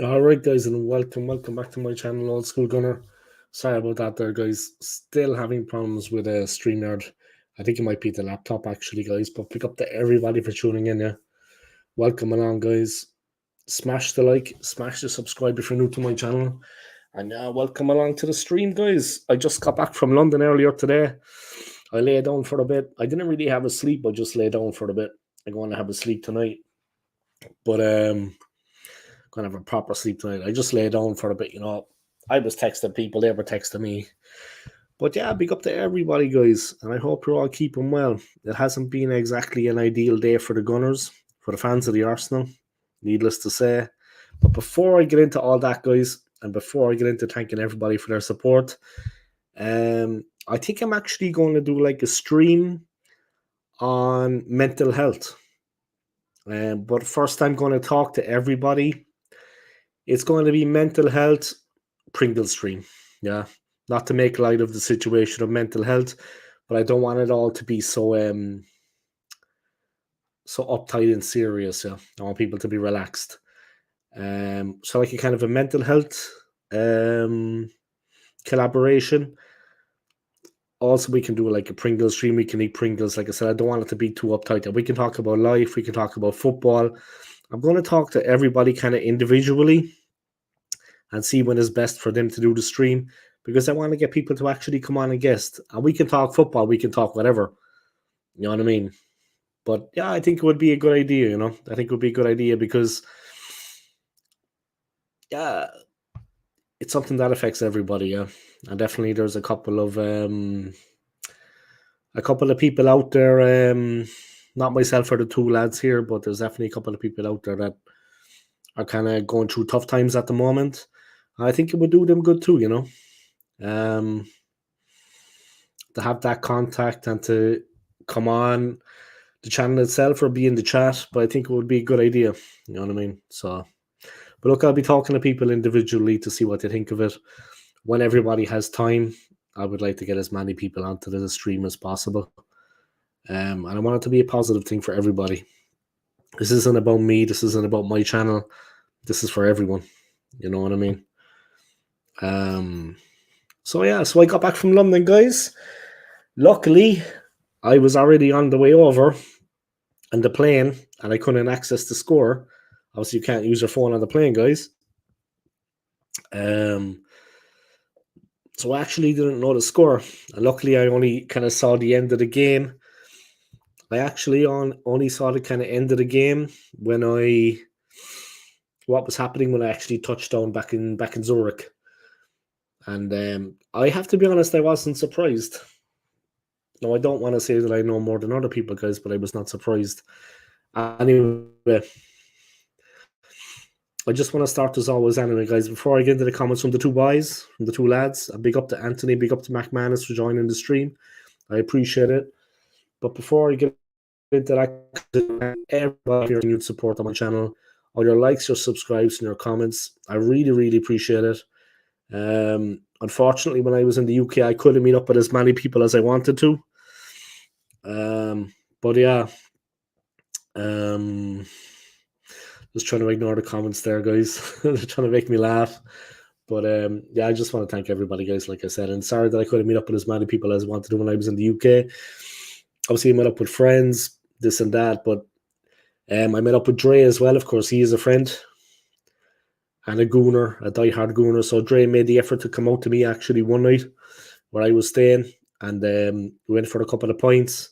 All right, guys, and welcome back to my channel, Old School Gunner. Sorry about that, there, guys. Still having problems with a StreamYard. I think it might be the laptop, actually, guys. But pick up to everybody for tuning in. Yeah, welcome along, guys. Smash the like, smash the subscribe if you're new to my channel, and welcome along to the stream, guys. I just got back from London earlier today. I lay down for a bit. I didn't really have a sleep. I just lay down for a bit. I'm going to have a sleep tonight, but gonna have a proper sleep tonight. I just lay down for a bit, I was texting people, they were texting me. But yeah, big up to everybody, guys, and I hope you're all keeping well. It hasn't been exactly an ideal day for the Gunners, for the fans of the Arsenal, needless to say. But before I get into all that, guys, and before I get into thanking everybody for their support, I think I'm actually going to do like a stream on mental health. But first, I'm going to talk to everybody. It's going to be mental health Pringle stream. Yeah. Not to make light of the situation of mental health, but I don't want it all to be so uptight and serious. Yeah. I want people to be relaxed. So like a kind of a mental health collaboration. Also, we can do like a Pringles stream. We can eat Pringles. Like I said, I don't want it to be too uptight. And we can talk about life. We can talk about football. I'm going to talk to everybody kind of individually and see when is best for them to do the stream, because I want to get people to actually come on and guest. And we can talk football. We can talk whatever. You know what I mean? But yeah, I think it would be a good idea. I think it would be a good idea because, yeah, it's something that affects everybody. Yeah, and definitely there's a couple of people out there. Not myself or the two lads here, but there's definitely a couple of people out there that are kind of going through tough times at the moment. I think it would do them good too. Um, to have that contact and to come on the channel itself or be in the chat, but I think it would be a good idea. You know what I mean? So, but look, I'll be talking to people individually to see what they think of it. When everybody has time, I would like to get as many people onto the stream as possible. And I want it to be a positive thing for everybody. This isn't about me. This isn't about my channel. This is for everyone. You know what I mean? So yeah, so I got back from London, guys. Luckily, I was already on the way over and the plane, and I couldn't access the score. Obviously, you can't use your phone on the plane, guys. Um, so I actually didn't know the score, and luckily, I only kind of saw the end of the game. I actually only saw the kind of end of the game when what was happening when I actually touched down back in Zurich, and I have to be honest, I wasn't surprised. No, I don't want to say that I know more than other people, guys, but I was not surprised. Anyway, I just want to start as always anyway, guys. Before I get into the comments from the two boys, from the two lads, a big up to Anthony, big up to McManus for joining the stream. I appreciate it. But before I get into that, everybody here need support on my channel, all your likes, your subscribes, and your comments. I really, really appreciate it. Unfortunately, when I was in the UK, I couldn't meet up with as many people as I wanted to. But yeah. Just trying to ignore the comments there, guys. They're trying to make me laugh. But yeah, I just want to thank everybody, guys, like I said. And sorry that I couldn't meet up with as many people as I wanted to when I was in the UK. Obviously, I met up with friends, this and that. But I met up with Dre as well. Of course, he is a friend and a gooner, a diehard gooner. So Dre made the effort to come out to me actually one night where I was staying. And we went for a couple of pints.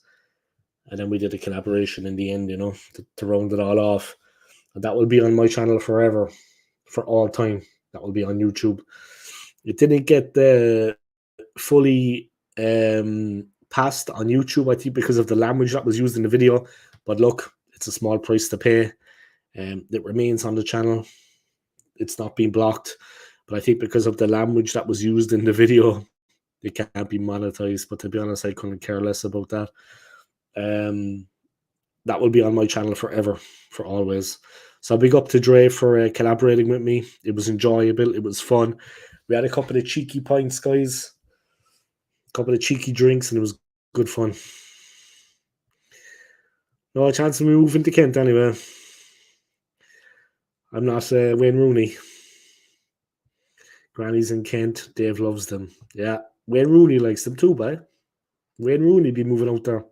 And then we did a collaboration in the end, to round it all off. And that will be on my channel forever, for all time. That will be on YouTube. It didn't get fully passed on YouTube, I think, because of the language that was used in the video. But look, it's a small price to pay. It remains on the channel. It's not being blocked. But I think because of the language that was used in the video, it can't be monetized. But to be honest, I couldn't care less about that. That will be on my channel forever, for always. So big up to Dre for collaborating with me. It was enjoyable. It was fun. We had a couple of cheeky pints, guys. A couple of cheeky drinks, and it was good fun. No chance of me moving to Kent anyway. I'm not Wayne Rooney. Granny's in Kent. Dave loves them. Yeah. Wayne Rooney likes them too, boy. Wayne Rooney be moving out there.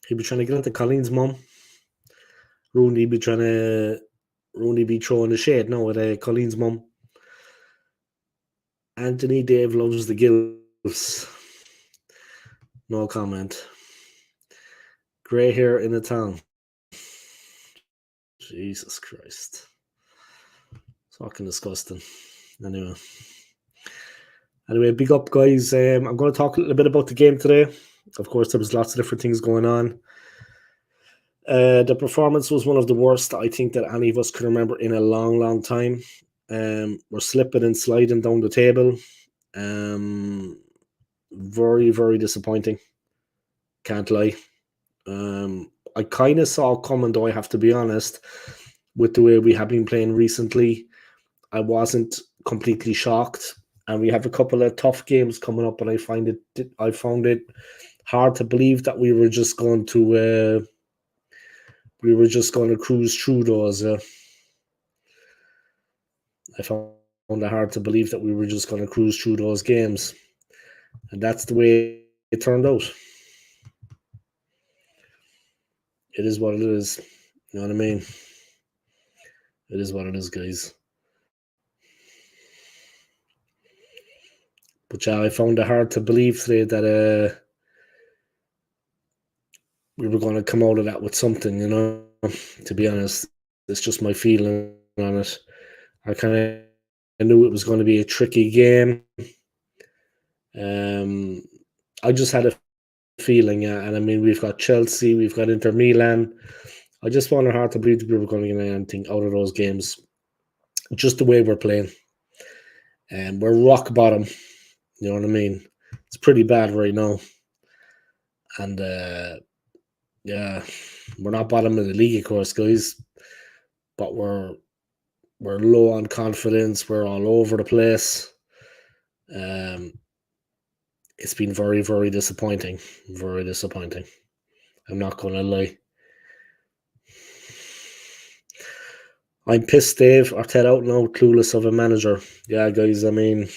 He'd be trying to get into Colleen's mum. Rooney be throwing the shade now with Colleen's mum. Anthony Dave loves the gills. No comment. Grey hair in the town. Jesus Christ. Fucking disgusting. Anyway, big up, guys. I'm going to talk a little bit about the game today. Of course, there was lots of different things going on. The performance was one of the worst I think that any of us could remember in a long, long time. We're slipping and sliding down the table. Very, very disappointing. Can't lie. I kind of saw it coming, though, I have to be honest, with the way we have been playing recently. I wasn't completely shocked, and we have a couple of tough games coming up, and I found it hard to believe that we were just going to cruise through those. I found it hard to believe that we were just going to cruise through those games, and that's the way it turned out. It is what it is. You know what I mean? It is what it is, guys. But yeah, I found it hard to believe today that we were going to come out of that with something, you know, to be honest. It's just my feeling on it. I kind of knew it was going to be a tricky game. I just had a feeling, yeah. And I mean, we've got Chelsea, we've got Inter Milan. I just found it hard to believe that we were going to get anything out of those games. Just the way we're playing. And we're rock bottom. You know what I mean? It's pretty bad right now. And yeah, we're not bottom of the league, of course, guys. But we're low on confidence. We're all over the place. It's been very, very disappointing. Very disappointing. I'm not going to lie. I'm pissed, Dave. Arteta out now, clueless of a manager. Yeah, guys, I mean,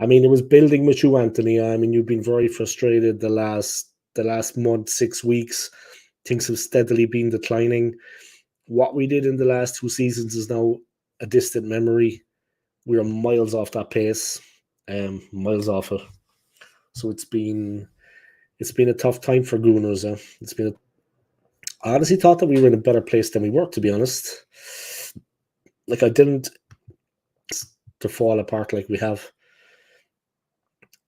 it was building with you, Anthony. I mean, you've been very frustrated the last month, 6 weeks. Things have steadily been declining. What we did in the last 2 seasons is now a distant memory. We are miles off that pace, miles off it. So it's been a tough time for Gooners. I honestly thought that we were in a better place than we were, to be honest. Like, I didn't to fall apart like we have.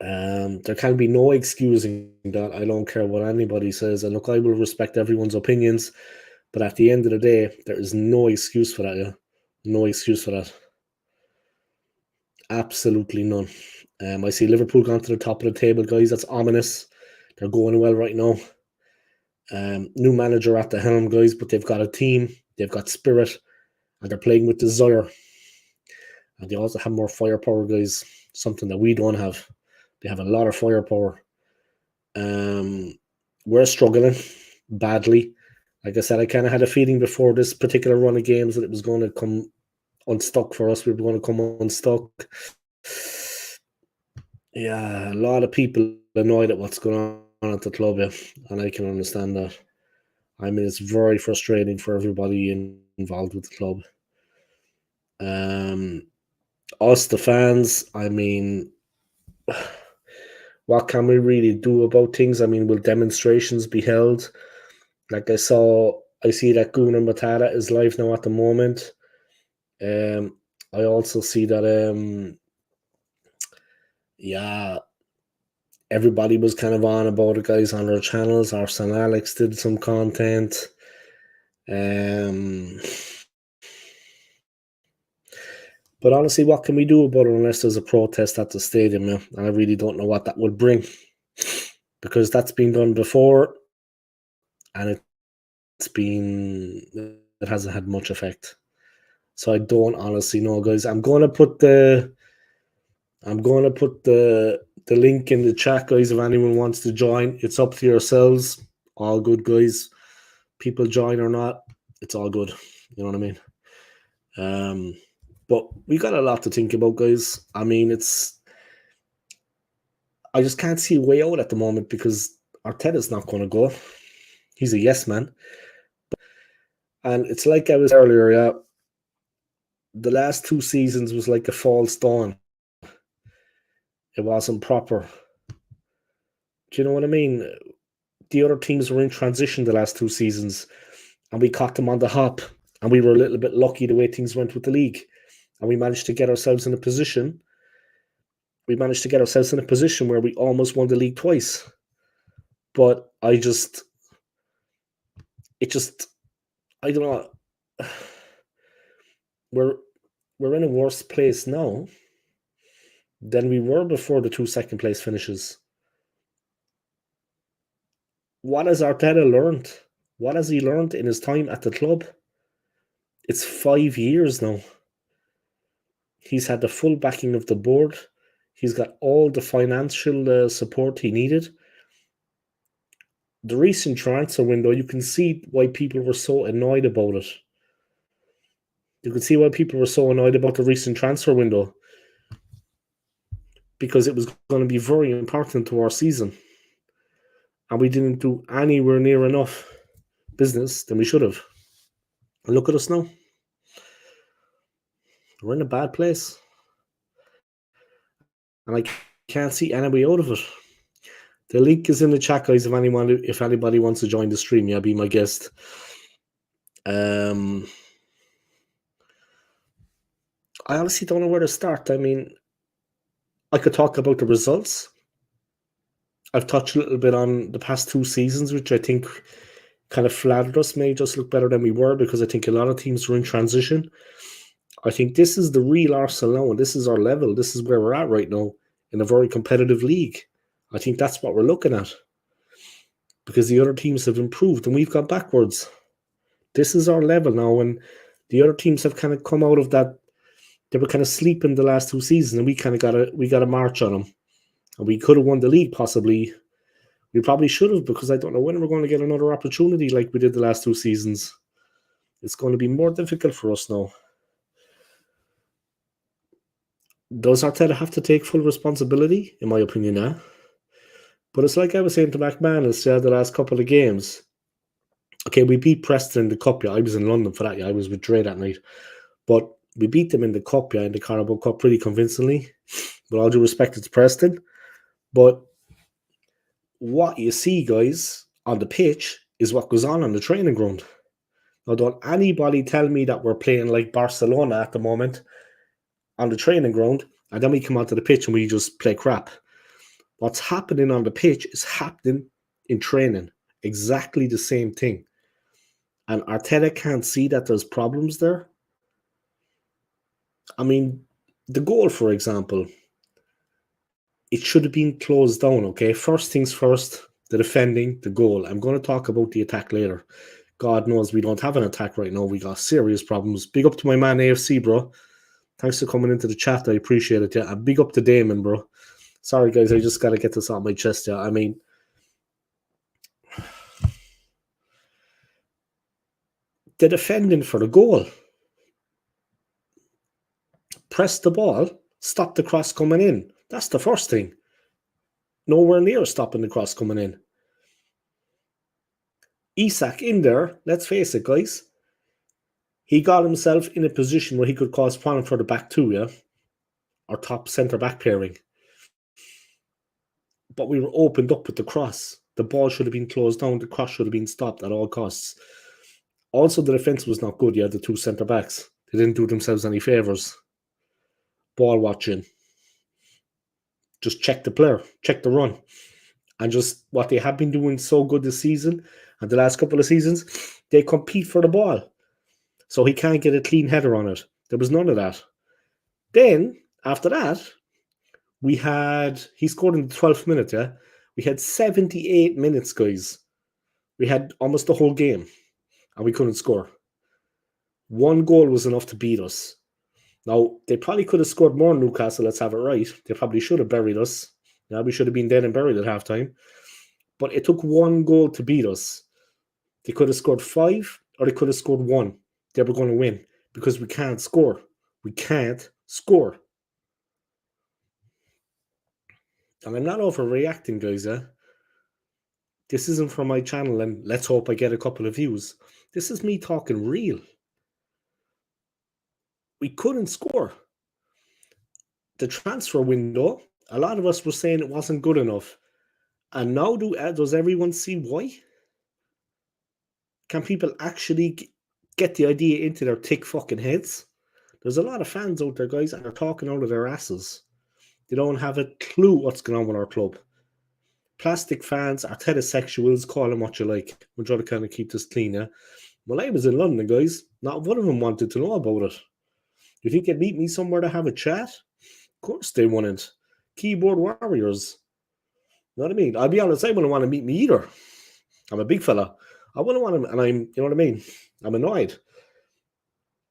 There can be no excusing that. I don't care what anybody says. And look, I will respect everyone's opinions. But at the end of the day, there is no excuse for that, yeah? No excuse for that. Absolutely none. I see Liverpool gone to the top of the table, guys. That's ominous. They're going well right now. New manager at the helm, guys, but they've got a team, they've got spirit, and they're playing with desire. And they also have more firepower, guys, something that we don't have. They have a lot of firepower. We're struggling badly. Like I said, I kind of had a feeling before this particular run of games that it was going to come unstuck for us. We were going to come unstuck. Yeah, a lot of people annoyed at what's going on at the club, yeah, and I can understand that. I mean, it's very frustrating for everybody involved with the club. Us, the fans, I mean, what can we really do about things? I mean, will demonstrations be held? Like I see that Gunnar Matata is live now at the moment. I also see that, yeah, everybody was kind of on about it, guys, on their channels. Arsenal Alex did some content. But honestly, what can we do about it unless there's a protest at the stadium? Yeah? And I really don't know what that would bring, because that's been done before, and it hasn't had much effect. So I don't honestly know, guys. I'm gonna put the link in the chat, guys. If anyone wants to join, it's up to yourselves. All good, guys. People join or not, it's all good. You know what I mean? But we got a lot to think about, guys. I mean, I just can't see a way out at the moment because Arteta's not going to go. He's a yes man. And it's like I was earlier, yeah. The last 2 seasons was like a false dawn. It wasn't proper. Do you know what I mean? The other teams were in transition the last 2 seasons, and we caught them on the hop, and we were a little bit lucky the way things went with the league, and we managed to get ourselves in a position. We managed to get ourselves in a position where we almost won the league twice. But I don't know. We're in a worse place now than we were before the 2 second place finishes. What has Arteta learned? What has he learned in his time at the club? It's 5 years now. He's had the full backing of the board. He's got all the financial support he needed. The recent transfer window, you can see why people were so annoyed about it. You can see why people were so annoyed about the recent transfer window. Because it was going to be very important to our season. And we didn't do anywhere near enough business than we should have. And look at us now. We're in a bad place. And I can't see any way out of it. The link is in the chat, guys. If anybody wants to join the stream, yeah, be my guest. I honestly don't know where to start. I mean, I could talk about the results. I've touched a little bit on the past 2 seasons, which I think kind of flattered us, made us look better than we were, because I think a lot of teams were in transition. I think this is the real Arsenal now, and this is our level. This is where we're at right now in a very competitive league. I think that's what we're looking at, because the other teams have improved and we've gone backwards. This is our level now, and the other teams have kind of come out of that. They were kind of sleeping the last 2 seasons, and we kind of got a march on them, and we could have won the league possibly. We probably should have, because I don't know when we're going to get another opportunity like we did the last 2 seasons. It's going to be more difficult for us now. Does Arteta have to take full responsibility? In my opinion, yeah. But it's like I was saying to McManus, the last couple of games. Okay, we beat Preston in the Cup, yeah. I was in London for that, yeah. I was with Dre that night. But we beat them in the Cup, yeah, in the Carabao Cup pretty convincingly. With all due respect, it's Preston. But what you see, guys, on the pitch is what goes on the training ground. Now, don't anybody tell me that we're playing like Barcelona at the moment on the training ground, and then we come onto the pitch and we just play crap. What's happening on the pitch is happening in training. Exactly the same thing. And Arteta can't see that there's problems there. I mean, the goal, for example, it should have been closed down, okay? First things first, the defending, the goal. I'm going to talk about the attack later. God knows we don't have an attack right now. We got serious problems. Big up to my man AFC, bro. Thanks for coming into the chat. I appreciate it. Yeah, and big up to Damon, bro. Sorry, guys. I just got to get this off my chest. Yeah, I mean, the defending for the goal. Press the ball. Stop the cross coming in. That's the first thing. Nowhere near stopping the cross coming in. Isak in there, let's face it, guys. He got himself in a position where he could cause problem for the back two, yeah? Our top centre-back pairing. But we were opened up with the cross. The ball should have been closed down. The cross should have been stopped at all costs. Also, the defence was not good, yeah, the 2 centre-backs. They didn't do themselves any favours. Ball watching. Just check the player. Check the run. And just what they have been doing so good this season and the last couple of seasons, they compete for the ball. So he can't get a clean header on it. There was none of that. Then, after that, he scored in the 12th minute, yeah? We had 78 minutes, guys. We had almost the whole game, and we couldn't score. 1 goal was enough to beat us. Now, they probably could have scored more in Newcastle, let's have it right. They probably should have buried us. Yeah, we should have been dead and buried at halftime. But it took 1 goal to beat us. They could have scored 5, or they could have scored 1. They were going to win, because we can't score. We can't score. And I'm not overreacting, guys. This isn't for my channel and let's hope I get a couple of views. This is me talking real. We couldn't score. The transfer window, a lot of us were saying it wasn't good enough. And now does everyone see why? Can people actually get the idea into their thick fucking heads? There's a lot of fans out there, guys, and they're talking out of their asses. They don't have a clue what's going on with our club. Plastic fans, Arteta sexuals, call them what you like. We're trying to kind of keep this clean, yeah? When I was in London, guys, not one of them wanted to know about it. You think they'd meet me somewhere to have a chat? Of course they wouldn't. Keyboard warriors. You know what I mean? I'll be honest, I wouldn't want to meet me either. I'm a big fella. I wouldn't want to, and you know what I mean? I'm annoyed.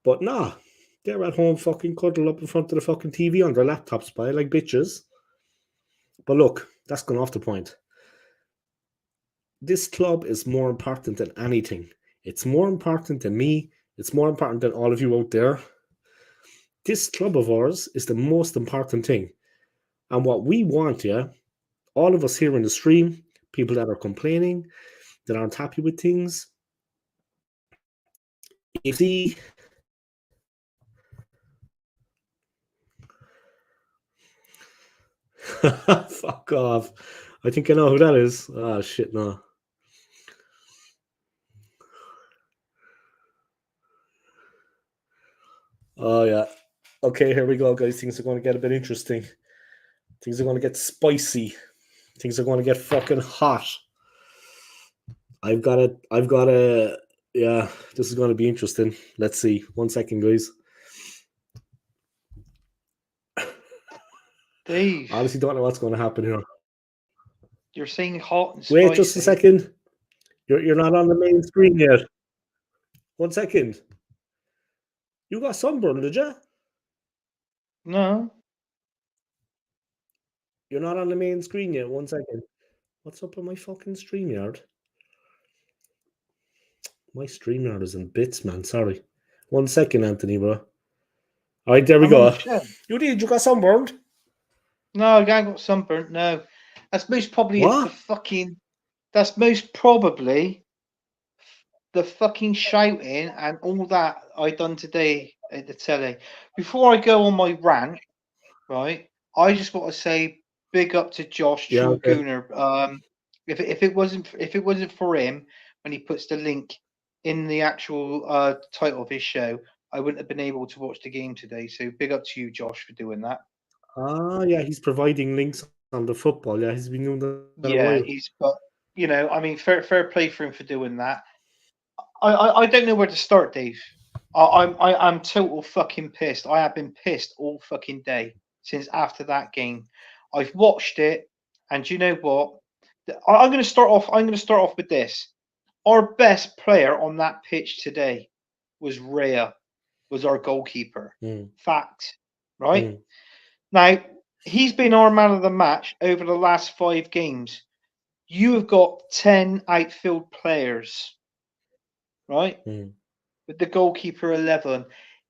But nah, they're at home fucking cuddled up in front of the fucking TV on their laptops by like bitches. But look, that's gone off the point. This club is more important than anything. It's more important than me. It's more important than all of you out there. This club of ours is the most important thing. And what we want, yeah, all of us here in the stream, people that are complaining, that aren't happy with things, if see fuck off. I think I know who that is. Oh shit, no. Oh yeah. Okay, here we go, guys. Things are going to get a bit interesting. Things are going to get spicy. Things are going to get fucking hot. I've got a yeah, this is going to be interesting. Let's see. 1 second, guys. Dave, Honestly, don't know what's going to happen here. you're saying hot and spicy. Wait just a second. You're not on the main screen yet. 1 second. You got sunburn, did you? No. You're not on the main screen yet. 1 second. What's up with my fucking StreamYard? My StreamYard is in bits, man. Sorry. 1 second, Anthony, bro. All right, there we go. You got sunburned? No, I got sunburnt. No, that's most probably the fucking. That's most probably the fucking shouting and all that I done today at the telly. Before I go on my rant, right? I just want to say big up to Josh Gooner. If it wasn't for him when he puts the link in the actual title of his show, I wouldn't have been able to watch the game today. So big up to you, Josh, for doing that. Yeah, he's providing links on the football. Yeah, he's been doing that a while. Yeah, but I mean, fair play for him for doing that. I don't know where to start, Dave. I'm total fucking pissed. I have been pissed all fucking day since after that game. I've watched it, and you know what? I'm going to start off. I'm going to start off with this. Our best player on that pitch today was Rhea, was our goalkeeper. Fact, right? Now he's been our man of the match over the last 5 games. You have got 10 outfield players, right? With the goalkeeper 11.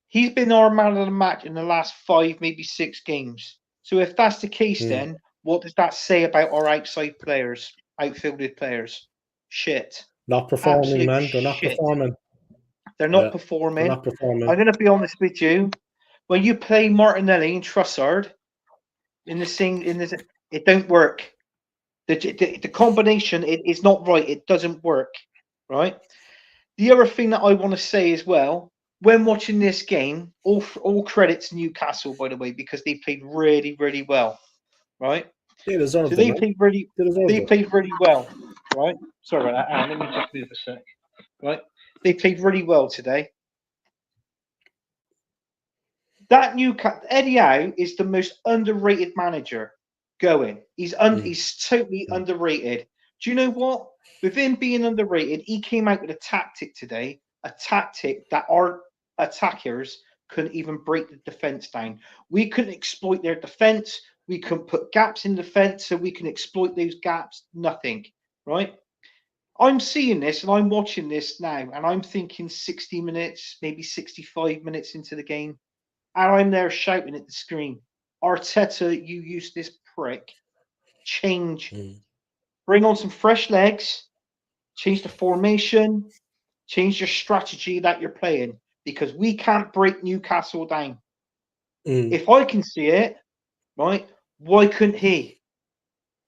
He's been our man of the match in the last 5, maybe 6 games. So if that's the case, then what does that say about our outside players, outfielded players? Shit. Not performing, Absolute man. They're not performing. They're not performing. They're not performing. I'm going to be honest with you. When you play Martinelli and Trossard it don't work. The combination is not right. It doesn't work, right? The other thing that I want to say as well, when watching this game, all credit to Newcastle, by the way, because they played really, really well, right? They deserve so they played really well, right? Sorry about that. Let me just move a sec, right? They played really well today. That Eddie Howe is the most underrated manager going. He's totally underrated. Do you know what? With him being underrated, he came out with a tactic today, a tactic that our attackers couldn't even break the defense down. We couldn't exploit their defense. We couldn't put gaps in defense so we can exploit those gaps. Nothing, right? I'm seeing this and I'm watching this now and I'm thinking 60 minutes, maybe 65 minutes into the game. And I'm there shouting at the screen, Arteta, you useless prick. Change. Bring on some fresh legs. Change the formation. Change your strategy that you're playing. Because we can't break Newcastle down. If I can see it, right, why couldn't he?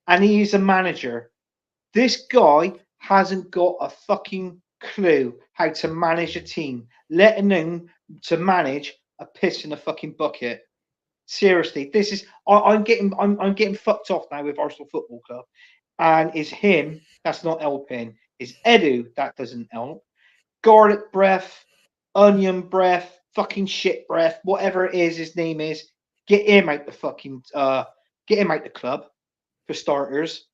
And he is a manager. This guy hasn't got a fucking clue how to manage a team, let alone to manage a piss in a fucking bucket. Seriously, this is I'm getting fucked off now with Arsenal Football Club, and it's him that's not helping. It's Edu that doesn't help. Garlic breath, onion breath, fucking shit breath, whatever it is his name is. Get him out the fucking get him out the club for starters.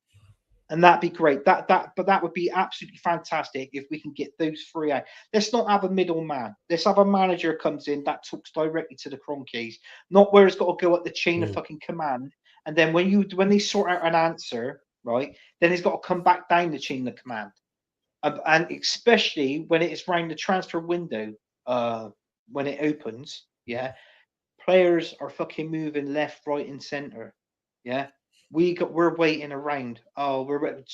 And that'd be great. But that would be absolutely fantastic if we can get those three out. Let's not have a middleman. Let's have a manager comes in that talks directly to the Cronkies, not where it's got to go up the chain of fucking command. And then when they sort out an answer, right, then it's got to come back down the chain of command. And especially when it is around the transfer window, when it opens, yeah, players are fucking moving left, right, and center, yeah. We're waiting around. Oh, we're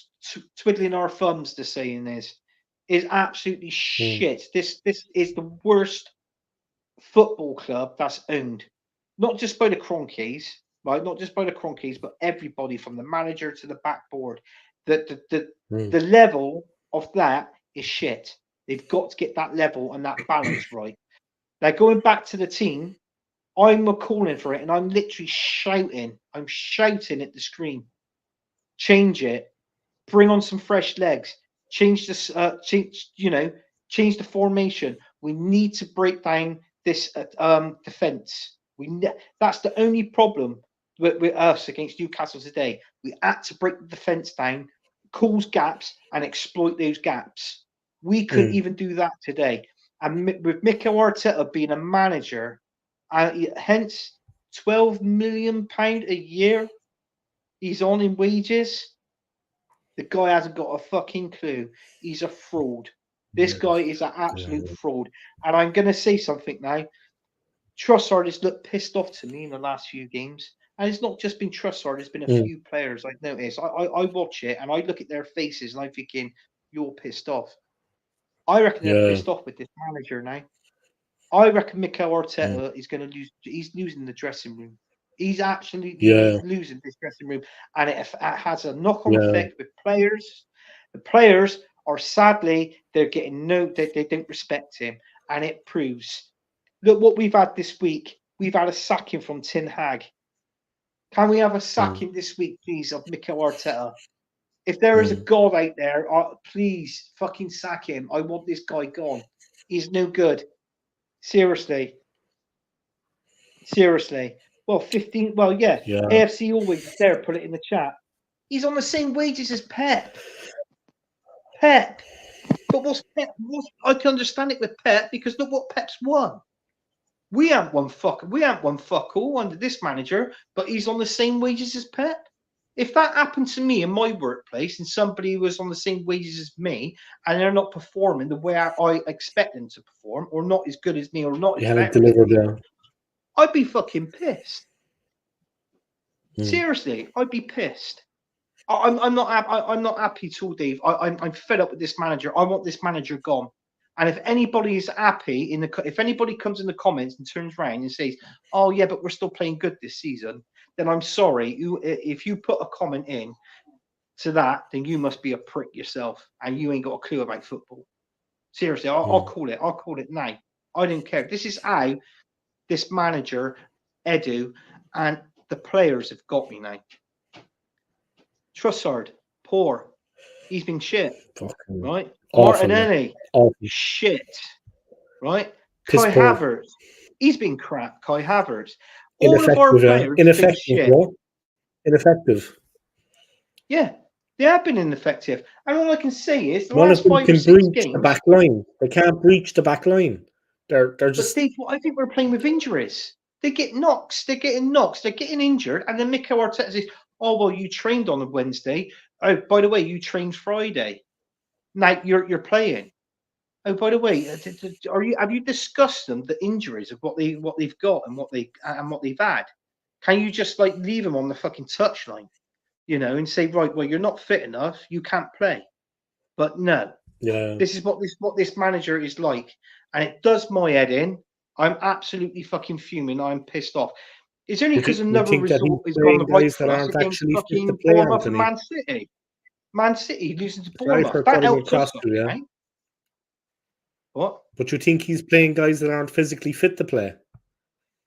twiddling our thumbs. The saying is absolutely shit. This is the worst football club that's owned, not just by the Cronkies, right? Not just by the Cronkies, but everybody from the manager to the backboard. The level of that is shit. They've got to get that level and that balance right. Now going back to the team. I'm calling for it, and I'm literally shouting. I'm shouting at the screen. Change it. Bring on some fresh legs. Change the change the formation. We need to break down this defense. That's the only problem with us against Newcastle today. We had to break the defense down, cause gaps, and exploit those gaps. We couldn't even do that today. And with Mikel Arteta being a manager. Hence, £12 million a year he's on in wages. The guy hasn't got a fucking clue. He's a fraud. This guy is an absolute fraud. And I'm going to say something now. Trossard has looked pissed off to me in the last few games. And it's not just been Trossard. There's been a few players I've noticed. I watch it and I look at their faces and I'm thinking, you're pissed off. I reckon they're pissed off with this manager now. I reckon Mikel Arteta is going to lose. He's losing the dressing room. He's absolutely losing this dressing room, and it has a knock-on effect with players. The players are sadly they're getting they don't respect him, and it proves. Look what we've had this week. We've had a sacking from Ten Hag. Can we have a sacking this week, please, of Mikel Arteta? If there is a God out there, please fucking sack him. I want this guy gone. He's no good. Seriously. Well, 15. Well, yeah. AFC always there. Put it in the chat. He's on the same wages as Pep. But what's Pep? I can understand it with Pep because look what Pep's won. We haven't won fuck all under this manager, but he's on the same wages as Pep. If that happened to me in my workplace and somebody was on the same wages as me and they're not performing the way I expect them to perform or not as good as me or not as better than me, I'd be fucking pissed. Seriously, I'd be pissed. I'm not happy at all, Dave. I'm fed up with this manager. I want this manager gone. And if anybody is happy if anybody comes in the comments and turns around and says, "Oh yeah, but we're still playing good this season," then I'm sorry. If you put a comment in to that, then you must be a prick yourself, and you ain't got a clue about football. Seriously, I'll call it. I'll call it now. I don't care. This is how this manager, Edu, and the players have got me now. Trossard, poor. He's been shit, right? Martinelli, shit, right? Kai Havertz, he's been crap. Kai Havertz. All of our players ineffective. Yeah, they have been ineffective. And all I can say is the None last of them 5 or can 6 breach games. the back line. They can't breach the back line. They're just. But Steve, I think we're playing with injuries. They get knocks. They're getting knocks. They're getting injured. And then Mikel Arteta says, "Oh well, you trained on a Wednesday. Oh, by the way, you trained Friday. Now you're playing." Oh, by the way, have you discussed them the injuries of what they've got and what they've had? Can you just like leave them on the fucking touchline, and say, right, well, you're not fit enough, you can't play. But no, Yeah. this is what this manager is like, and it does my head in. I'm absolutely fucking fuming. I'm pissed off. It's only because You another think that he's result has gone playing the right guys that for us aren't against actually fit to fucking play, Bournemouth and Anthony? Man City. Man City losing to Sorry Bournemouth. for That cutting helped us across you, fucking yeah. out. What? But you think he's playing guys that aren't physically fit to play?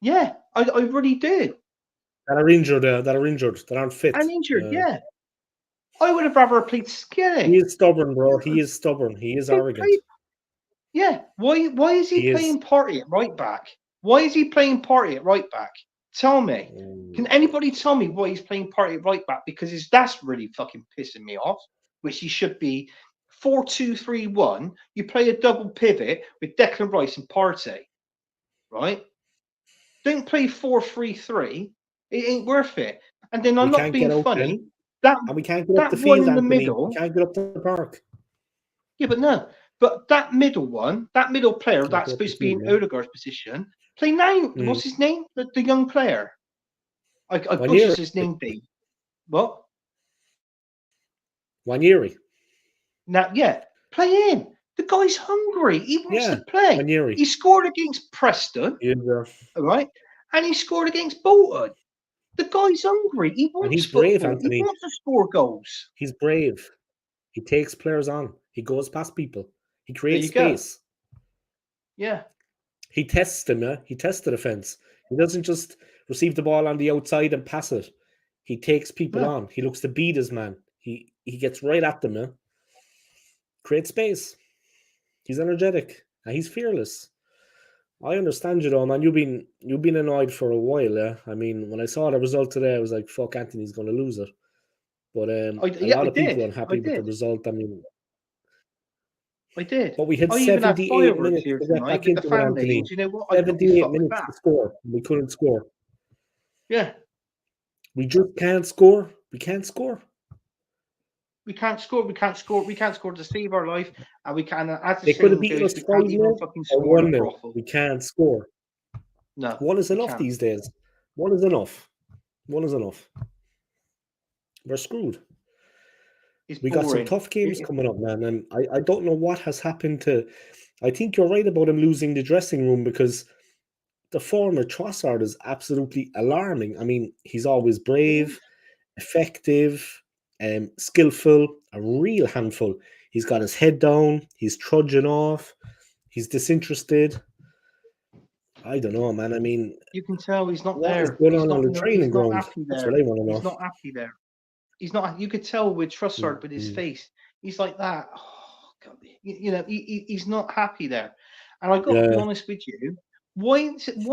Yeah, I really do. That are injured, that aren't fit. And injured, yeah. I would have rather played He Skinny. is stubborn, bro. He is stubborn. He is arrogant. Yeah. Why is he playing Partey at right back? Why is he playing Partey at right back? Tell me. Can anybody tell me why he's playing Partey at right back? Because that's really fucking pissing me off. Which he should be 4-2-3-1. You play a double pivot with Declan Rice and Partey, right? Don't play 4-3-3. It ain't worth it. And then I'm not being funny. And we can't get up the one field, in the Anthony. middle. We can't get up the park. Yeah, but no. But that middle player that's supposed to be in Odegaard's position, play now. What's his name? The young player. I butchered his name, B. What? Wanyeri. Now, yeah, play him. The guy's hungry. He wants to play. Wanyeri. He scored against Preston. All right. And he scored against Bolton. The guy's hungry. He wants and he's brave, football. Anthony. He wants to score goals. He's brave. He takes players on. He goes past people. He creates space. Go. Yeah. He tests them, yeah? He tests the defence. He doesn't just receive the ball on the outside and pass it. He takes people on. He looks to beat his man. He gets right at them, yeah? Creates space. He's energetic. And he's fearless. I understand you though, man. You've been annoyed for a while, yeah? I mean, when I saw the result today, I was like, fuck, Anthony's going to lose it. But a lot of people unhappy with the result. I mean, I did. But we had 78 minutes to get back into it, Anthony. Do you know what? 78 minutes to score. We couldn't score. Yeah. We just can't score. We can't score. We can't score. We can't score. We can't score to save our life. And we can't. They could have beaten us 5-0 or 1-0. We can't score. No. One is enough these days. One is enough. One is enough. We're screwed. We got some tough games coming up, man, and I don't know what has happened to. I think you're right about him losing the dressing room because the form of Trossard is absolutely alarming. I mean, he's always brave, effective, skillful, a real handful. He's got his head down. He's trudging off. He's disinterested. I don't know, man. I mean, you can tell he's not what there. is going on the training ground? That's what I want to know. He's not happy there. He's not. You could tell with Trossard with his face. He's like that. Oh, God. He's not happy there. And I got to be honest with you. Why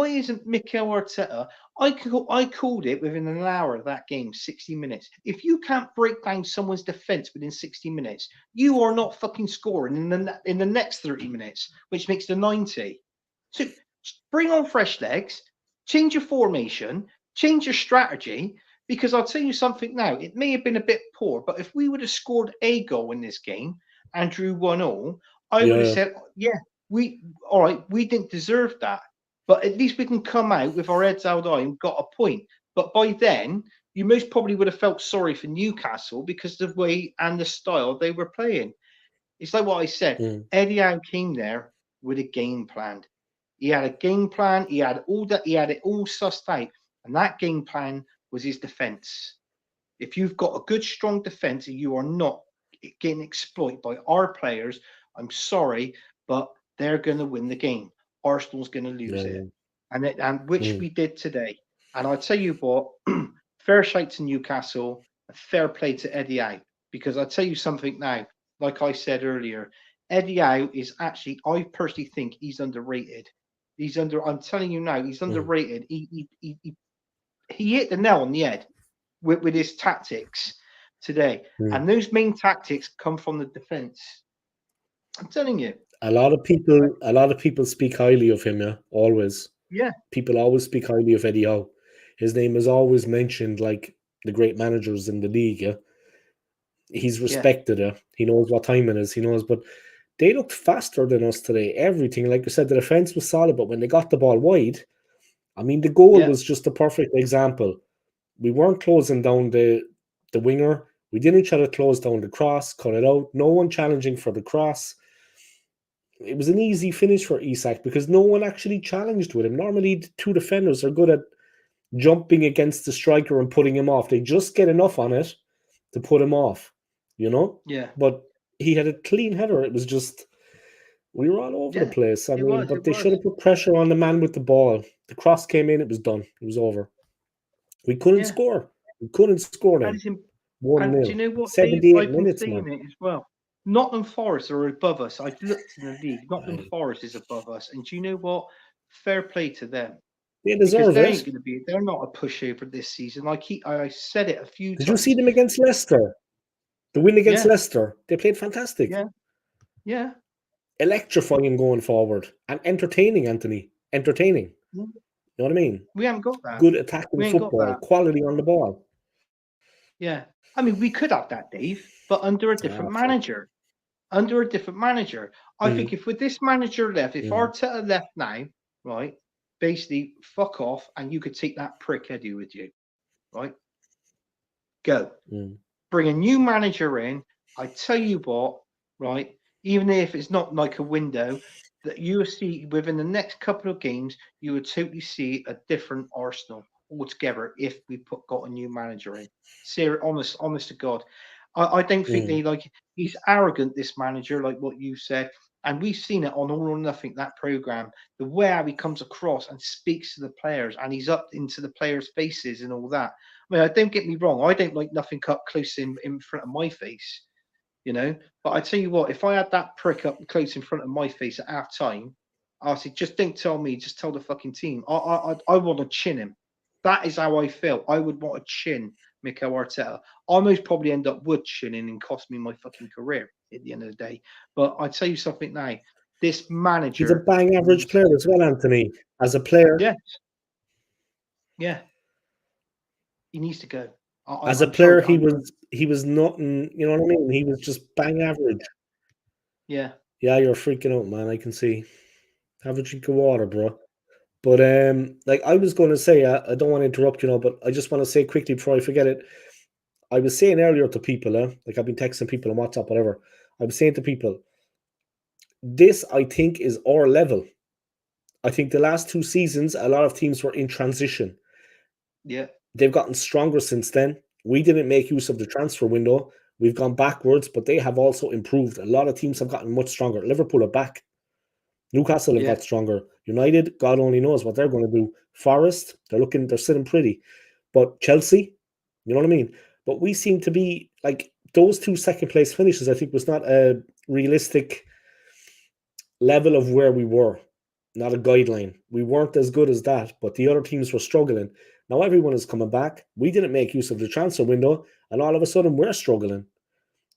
isn't Mikel Arteta? I called it within an hour of that game, 60 minutes. If you can't break down someone's defense within 60 minutes, you are not fucking scoring in the next 30 minutes, which makes the 90. So bring on fresh legs, change your formation, change your strategy. Because I'll tell you something now, it may have been a bit poor, but if we would have scored a goal in this game and drew 1-1, I would have said, we didn't deserve that. But at least we can come out with our heads held high and got a point. But by then, you most probably would have felt sorry for Newcastle because of the way and the style they were playing. It's like what I said. Eddie Howe came there with a game plan. He had a game plan. He had it all sussed out. And that game plan was his defense. If you've got a good, strong defense and you are not getting exploited by our players, I'm sorry, but they're going to win the game. Arsenal's going to lose it. And which we did today. And I'll tell you what, fair shake to Newcastle, a fair play to Eddie Howe. Because I'll tell you something now, like I said earlier, Eddie Howe is actually, I personally think he's underrated. I'm telling you now, he's underrated. He hit the nail on the head with his tactics today. And those main tactics come from the defense. I'm telling you. A lot of people speak highly of him, yeah, always. Yeah. People always speak highly of Eddie Howe. His name is always mentioned like the great managers in the league, yeah. He's respected, yeah. He knows what time it is. He knows, but they looked faster than us today. Everything, like you said, the defense was solid, but when they got the ball wide, I mean, the goal was just a perfect example. We weren't closing down the winger. We didn't try to close down the cross, cut it out. No one challenging for the cross. It was an easy finish for Isak because no one actually challenged with him. Normally, the two defenders are good at jumping against the striker and putting him off. They just get enough on it to put him off, you know? Yeah. But he had a clean header. It was just, we were all over the place. I mean, but they should have put pressure on the man with the ball. The cross came in, it was done. It was over. We couldn't score. We couldn't score then. 1-0. And do you know what, 78 Dave? I've been minutes, saying man. it as well. Nottingham Forest are above us. I've looked in the league. Nottingham Forest is above us. And do you know what? Fair play to them. They deserve because it. They're not a pushover this season. I said it a few times. Did you see them against Leicester? The win against Leicester. They played fantastic. Yeah. Electrifying going forward. And entertaining, Anthony. Entertaining. Yeah. You know what I mean? We haven't got that. Good attacking football. Quality on the ball. Yeah. I mean, we could have that, Dave, but under a different manager. Under a different manager. I think if with this manager left, if Arteta left now, right, basically fuck off and you could take that prick Eddie with you, right? Go. Bring a new manager in. I tell you what, right, even if it's not like a window, that you will see within the next couple of games, you would totally see a different Arsenal altogether if we got a new manager in. Honest to God. I don't think he's arrogant, this manager, like what you said. And we've seen it on All or Nothing, that program, the way how he comes across and speaks to the players and he's up into the players' faces and all that. I mean, don't get me wrong. I don't like nothing up close in front of my face, you know. But I tell you what, if I had that prick up close in front of my face at half time, I'll say, just don't tell me, just tell the fucking team. I want to chin him. That is how I feel. I would want to chin Mikel Arteta. I most probably end up wood chinning and cost me my fucking career at the end of the day. But I tell you something now, this manager. He's a bang average player as well, Anthony. As a player. Yeah. He needs to go. As a player, he was nothing, you know what I mean? He was just bang average. Yeah. Yeah, you're freaking out, man. I can see. Have a drink of water, bro. But like I was going to say, I don't want to interrupt, but I just want to say quickly before I forget it. I was saying earlier to people, like I've been texting people on WhatsApp, whatever. I was saying to people, this I think is our level. I think the last 2 seasons, a lot of teams were in transition. Yeah. They've gotten stronger since then. We didn't make use of the transfer window. We've gone backwards, but they have also improved. A lot of teams have gotten much stronger. Liverpool are back. Newcastle have got stronger. United, God only knows what they're going to do. Forest, they're sitting pretty. But Chelsea, you know what I mean? But we seem to be like those 2 second place finishes, I think, was not a realistic level of where we were. Not a guideline. We weren't as good as that, but the other teams were struggling. Now everyone is coming back. We didn't make use of the transfer window, and all of a sudden we're struggling.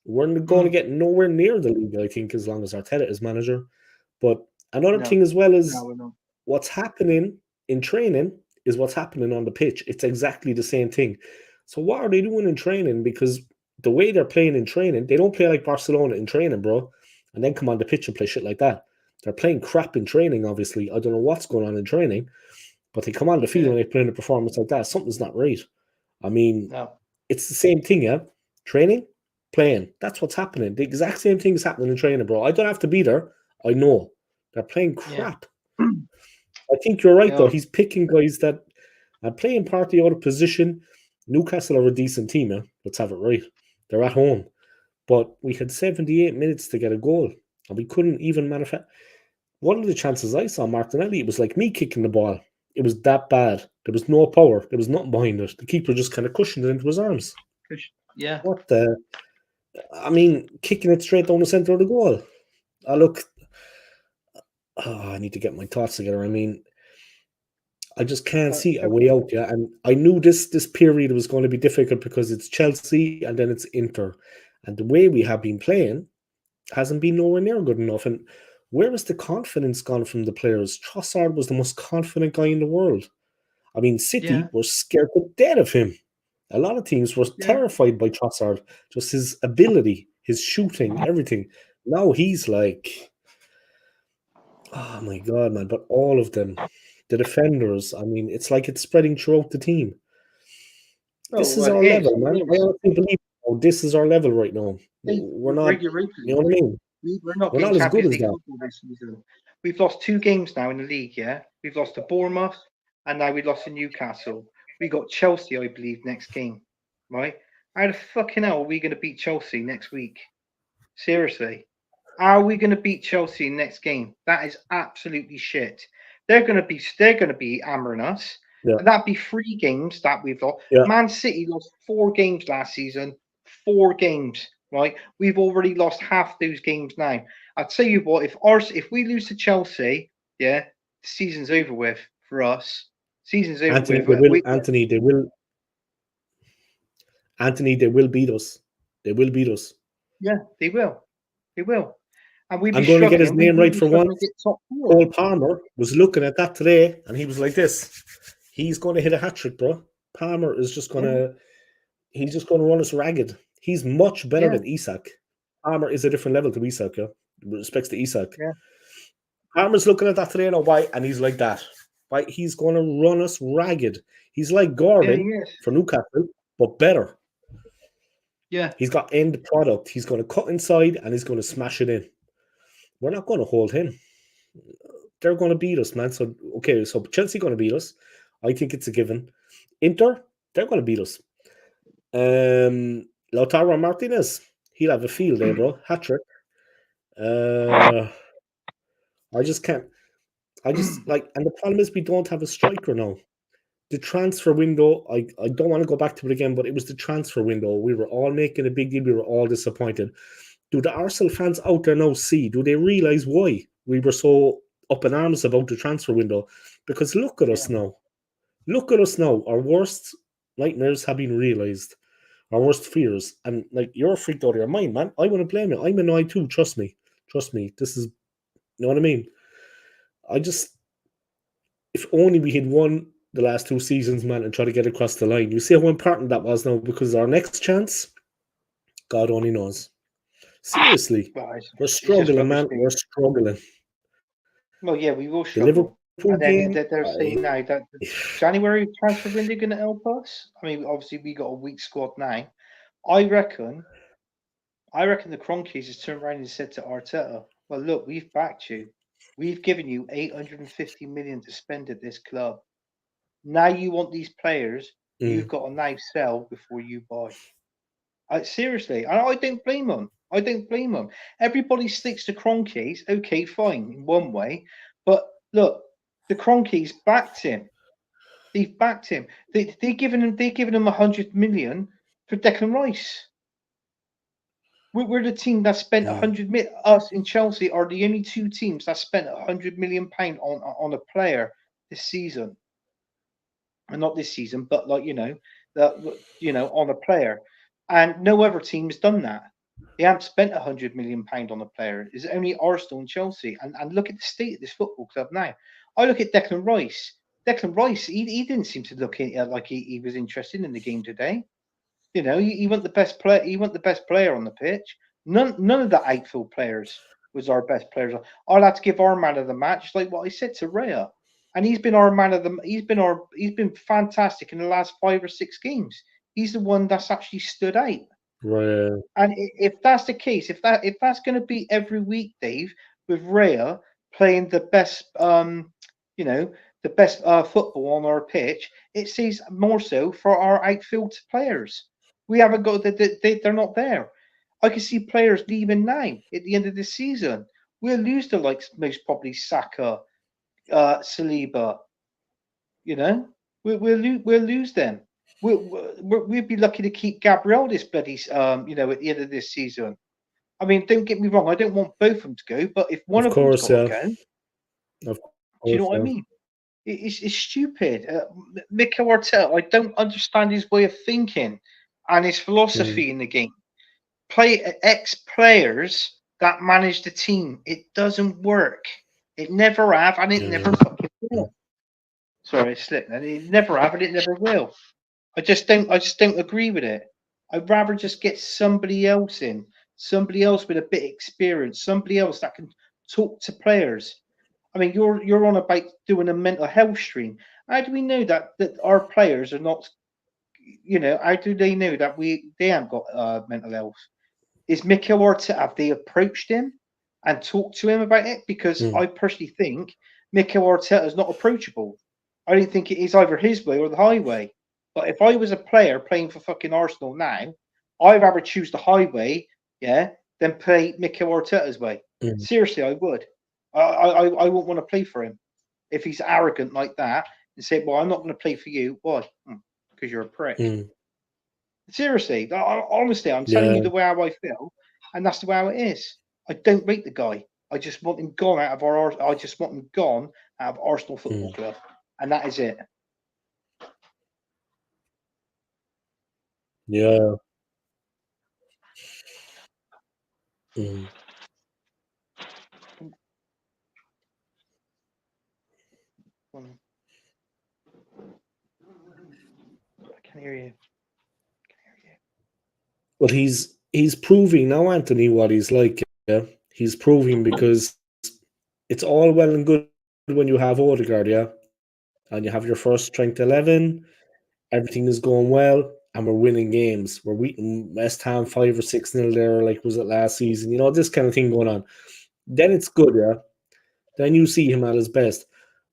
We're going to get nowhere near the league, I think, as long as Arteta is manager. But another thing as well is what's happening in training is what's happening on the pitch. It's exactly the same thing. So what are they doing in training? Because the way they're playing in training, they don't play like Barcelona in training, bro, and then come on the pitch and play shit like that. They're playing crap in training, obviously. I don't know what's going on in training, but they come on the field and they play in a performance like that. Something's not right. I mean, it's the same thing, yeah? Training, playing. That's what's happening. The exact same thing is happening in training, bro. I don't have to be there. I know. They're playing crap. I think you're right, though. He's picking guys that are playing partly out of position. Newcastle are a decent team, yeah? Let's have it right. They're at home. But we had 78 minutes to get a goal, and we couldn't even manufacture. One of the chances I saw, Martinelli, it was like me kicking the ball. It was that bad. There was no power. There was nothing behind it. The keeper just kind of cushioned it into his arms. Yeah. What the? I mean, kicking it straight down the centre of the goal. I need to get my thoughts together. I mean, I just can't see a way out, yeah. And I knew this period was going to be difficult because it's Chelsea and then it's Inter. And the way we have been playing hasn't been nowhere near good enough. And where has the confidence gone from the players? Trossard was the most confident guy in the world. I mean, City were scared to death of him. A lot of teams were terrified by Trossard, just his ability, his shooting, everything. now he's like, oh my god, man! But all of them, the defenders. I mean, it's like it's spreading throughout the team. Oh, This is well, our it is. level, man. It I is. honestly believe this is our level right now. Hey, We're not, you're right. you know what I mean? We're not We're getting not as good Champions as League that. football this season. We've lost 2 games now in the league, yeah? We've lost to Bournemouth, and now we lost to Newcastle. We got Chelsea, I believe, next game, right? How the fucking hell are we going to beat Chelsea next week? Seriously. How are we going to beat Chelsea next game? That is absolutely shit. They're going to be hammering us. Yeah, And that'd be 3 games that we've lost. yeah. Man City lost 4 games last season. 4 games, right? We've already lost half those games now. I'll tell you what, if we lose to Chelsea, yeah, the season's over with for us. Season's over Anthony, with. they will. Anthony, they will. Anthony, they will beat us. They will beat us. Yeah, they will. They will. And we'd be I'm going to get his struggling. name We'd right be for struggling to once. get top 4. Cole Palmer was looking at that today, and he was like, "This, he's going to hit a hat trick, bro. Palmer is just going Yeah, to, he's just going to run us ragged. He's much better yeah, than Isak. Palmer is a different level to Isak, yeah. With respects to Isak. yeah. Palmer's looking at that today, now why? And he's like that. Why? He's going to run us ragged. He's like Yeah, he Gordon is. for Newcastle, but better. Yeah, He's got end product. He's going to cut inside and he's going to smash it in. We're not going to hold him. They're going to beat us, man. So okay, so Chelsea going to beat us. I think it's a given. Inter, they're going to beat us. Lautaro Martinez, he'll have a field day, bro. Hat trick. Uh, I just can't. I just like, and the problem is we don't have a striker now. The transfer window, I don't want to go back to it again, but it was the transfer window. We were all making a big deal. We were all disappointed. Do the Arsenal fans out there now see? Do they realise why we were so up in arms about the transfer window? Because look at us yeah, now. Look at us now. Our worst nightmares have been realised. Our worst fears. And like you're freaked out of your mind, man. I wouldn't blame you. I'm annoyed too. Trust me. Trust me. This is, you know what I mean? I just, if only we had won the last 2 seasons, man, and try to get across the line. You see how important that was now, because our next chance, God only knows. Seriously, well, we're it's just struggling, rubbish, man. We're Dave. struggling. Well, yeah, we will The struggle. Liverpool And then game, they're saying now that the January transfer window going to help us. I mean, obviously we got a weak squad now. I reckon, I reckon the Cronkies has turned around and said to Arteta, "Well, look, we've backed you. We've given you 850 million to spend at this club. Now you want these players. You've mm, got to now sell before you buy." Seriously, I don't blame them. I don't blame them. Everybody sticks to Cronkies. Okay, fine, in one way. But look, the Cronkies backed him. They've backed him. They given him 100 million for Declan Rice. We're the team that spent mm, 100 million. Us in Chelsea are the only 2 teams that spent 100 million pound on a player this season. And not this season, but like that on a player, and no other team's done that. They haven't spent 100 million pound on a player. It's only Arsenal and Chelsea. And look at the state of this football club now. I look at Declan Rice. Declan Rice, he didn't seem to look like he was interested in the game today. He wasn't the best player. He wasn't the best player on the pitch. None of the outfield players was our best players. I'll have to give our man of the match, like what I said to Rhea. And he's been our man of the. He's been fantastic in the last 5 or 6 games. He's the one that's actually stood out. right, And if that's the case, if that's going to be every week, Dave, with Rhea playing the best, you know, the best football on our pitch, it says more so for our outfield players. We haven't got they're not there. I can see players leaving now at the end of the season. We'll lose the likes most probably Saka, Saliba. You know, we'll lose them. We'll be lucky to keep Gabriel this bloody at the end of this season. I mean, don't get me wrong. I don't want both of them to go, but if one of of them's course, got to yeah, go, do of you know course, what I yeah. mean? It's stupid. Mikel Arteta, I don't understand his way of thinking and his Mm, philosophy in the game. Play ex players that manage the team. It doesn't work. It never have, and it never mm, fucking mm. will. Sorry, I slipped. And it never have, and it never will. I just don't agree with it. I'd rather just get somebody else in somebody else with a bit of experience, somebody else that can talk to players. I mean, you're on about doing a mental health stream. How do we know that our players are not? How do they know that they haven't got mental health? Is Mikel Arteta, have they approached him and talked to him about it? Because I personally think Mikel Arteta is not approachable. I don't think it is either his way or the highway. But if I was a player playing for fucking Arsenal now, I'd rather choose the highway, yeah, than play Mikel Arteta's way. Seriously, I would. I wouldn't want to play for him if he's arrogant like that and say, "Well, I'm not going to play for you." Why? Because you're a prick. Seriously, honestly, I'm telling you the way how I feel, and that's the way how it is. I don't rate the guy. I just want him gone out of I just want him gone out of Arsenal Football Club, and that is it. Yeah. I can hear you. But he's proving now, Anthony, what he's like. Yeah, he's proving because it's all well and good when you have Odegaard, yeah, and you have your first strength 11. Everything is going well, and we're winning games. We're beating West Ham 5 or 6-0 there, like was it last season? You know, this kind of thing going on. Then it's good, yeah. Then you see him at his best.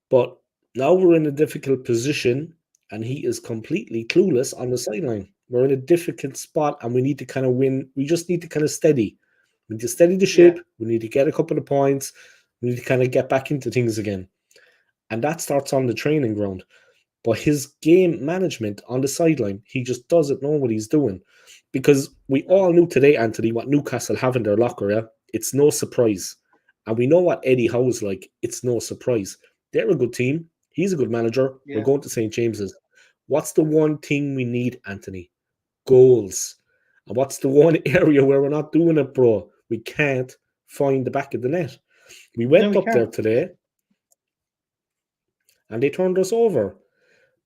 But now we're in a difficult position, and he is completely clueless on the sideline. We're in a difficult spot, and we need to kind of win. We just need to kind of steady. We need to steady the ship. Yeah. We need to get a couple of points. We need to kind of get back into things again. And that starts on the training ground. But his game management on the sideline, he just doesn't know what he's doing. Because we all knew today, Anthony, what Newcastle have in their locker, yeah? It's no surprise. And we know what Eddie Howe's like. It's no surprise. They're a good team. He's a good manager. Yeah. We're going to St. James's. What's the one thing we need, Anthony? Goals. And what's the one area where we're not doing it, bro? We can't find the back of the net. We went up there today, and they turned us over.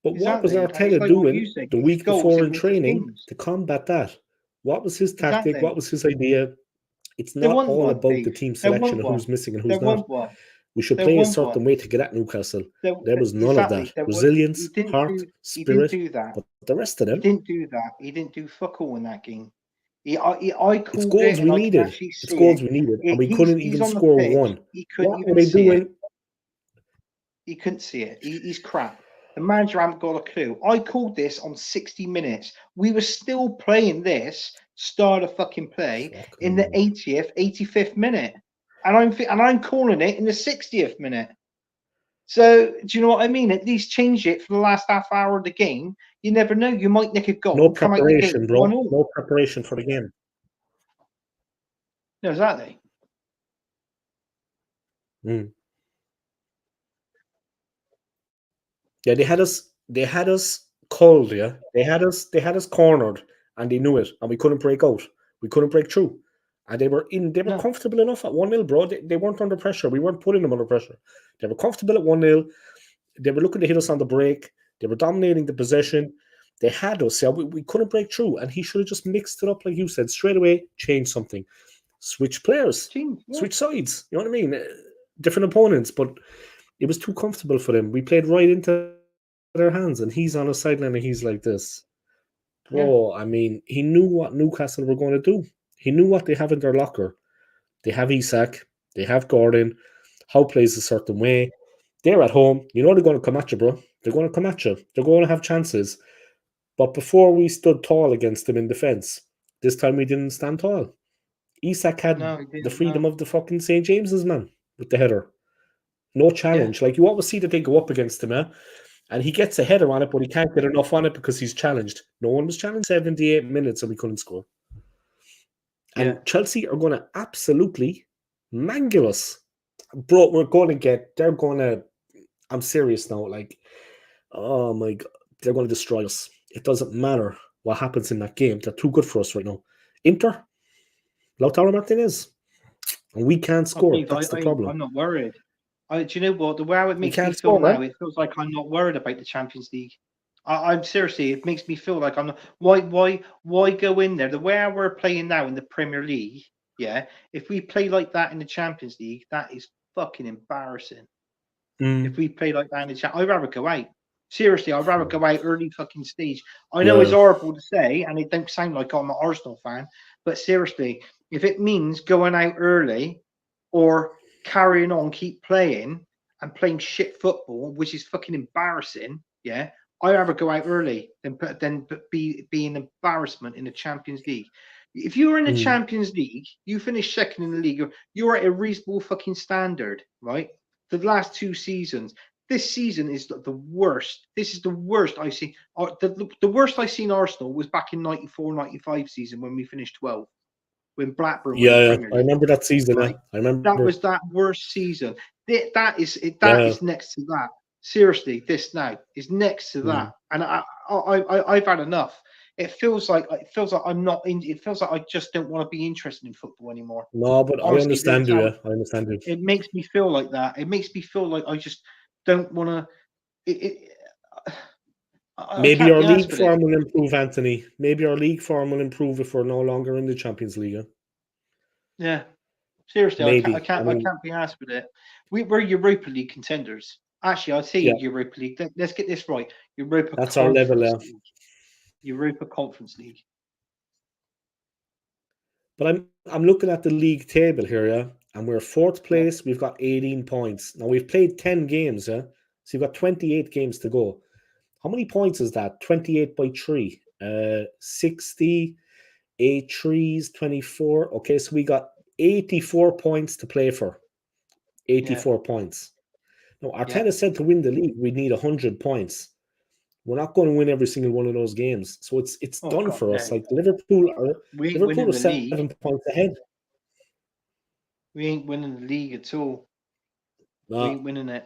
But what was Arteta doing the week before in training to combat that? What was his tactic? What was his idea? It's not all about the team selection and who's missing and who's not. We should play a certain way to get at Newcastle. There was none of that. Resilience, heart, spirit. He didn't do that. But the rest of them. He didn't do that. He didn't do fuck all in that game. I called it's goals we needed. It's goals we needed. And we couldn't even score one. What were they doing? He couldn't see it. He's crap. The manager hadn't got a clue. I called this on 60 minutes. We were still playing this start of fucking play in the 80th, 85th minute. And I'm calling it in the 60th minute. So do you know what I mean? At least change it for the last half hour of the game. You never know. You might nick a goal. No preparation, bro. No preparation for the game. No, exactly. Yeah, they had us cold, yeah. They had us cornered, and they knew it, and we couldn't break out. We couldn't break through. And they were comfortable enough at 1-0, bro. They weren't under pressure. We weren't putting them under pressure. They were comfortable at 1-0. They were looking to hit us on the break. They were dominating the possession. They had us, yeah. We couldn't break through, and he should have just mixed it up, like you said, straight away, change something. Switch players. Switch sides. You know what I mean? Different opponents, but it was too comfortable for them. We played right into their hands, and he's on a sideline, and he's like this. Bro, I mean, he knew what Newcastle were going to do. He knew what they have in their locker. They have Isak. They have Gordon. Howe plays a certain way. They're at home. You know they're going to come at you, bro. They're going to come at you. They're going to have chances. But before we stood tall against them in defence, this time we didn't stand tall. Isak had the freedom of the fucking St. James's, man, with the header. No challenge. Like, you always see that they go up against him, and he gets a header on it, but he can't get enough on it because he's challenged. No one was challenged 78 minutes, and we couldn't score. And Chelsea are going to absolutely mangle us. Bro, they're going to, I'm serious now, like, oh my God, they're going to destroy us. It doesn't matter what happens in that game. They're too good for us right now. Inter, Lautaro Martinez, and we can't score. That's the problem. I'm not worried. Do you know what? The way it makes me feel now, it feels like I'm not worried about the Champions League. I'm seriously. It makes me feel like I'm not. Why go in there? The way we're playing now in the Premier League, yeah. If we play like that in the Champions League, that is fucking embarrassing. If we play like that in the Champions, I'd rather go out. Seriously, I'd rather go out early fucking stage. I know it's Yeah. horrible to say, and it don't sound like I'm an Arsenal fan, but seriously, if it means going out early or carrying on, keep playing and playing shit football, which is fucking embarrassing, yeah, I'd rather go out early than be an embarrassment in the Champions League. If you were in the Champions League, you finished second in the league, you're at a reasonable fucking standard, right? The last 2 seasons. This season is the worst. This is the worst I've seen. The worst I've seen Arsenal was back in 94-95 season when we finished 12th, when Blackburn were in the Yeah, Premier I League. remember that season. Right? I That remember. was that worst season. That is Yeah. next to that. Seriously, this now is next to that, and I've had enough. It feels like I'm not in. It feels like I just don't want to be interested in football anymore. No, but I Honestly, understand that's you. how Yeah, I understand you. it makes me feel like that. It makes me feel like I just don't want to. I Maybe can't our be asked league for it. form will improve, Anthony. Maybe our league form will improve if we're no longer in the Champions League. Yeah, seriously, Maybe. I can't be asked with it. We're Europa League contenders. Actually, I'd say Yeah. Europa League. Let's get this right. Europa That's our level, Conference League. Europa Conference League. But I'm looking at the league table here, yeah, and we're 4th place. We've got 18 points. Now we've played 10 games, yeah, so you've got 28 games to go. How many points is that? 28 by 3. 60, 8 threes, 24. Okay, so we got 84 points to play for. 84 points. Now, Arteta said to win the league, we need 100 points. We're not going to win every single one of those games. So it's done for us. Like Liverpool are winning the 7 league. points ahead. We ain't winning the league at all. No. We ain't winning it.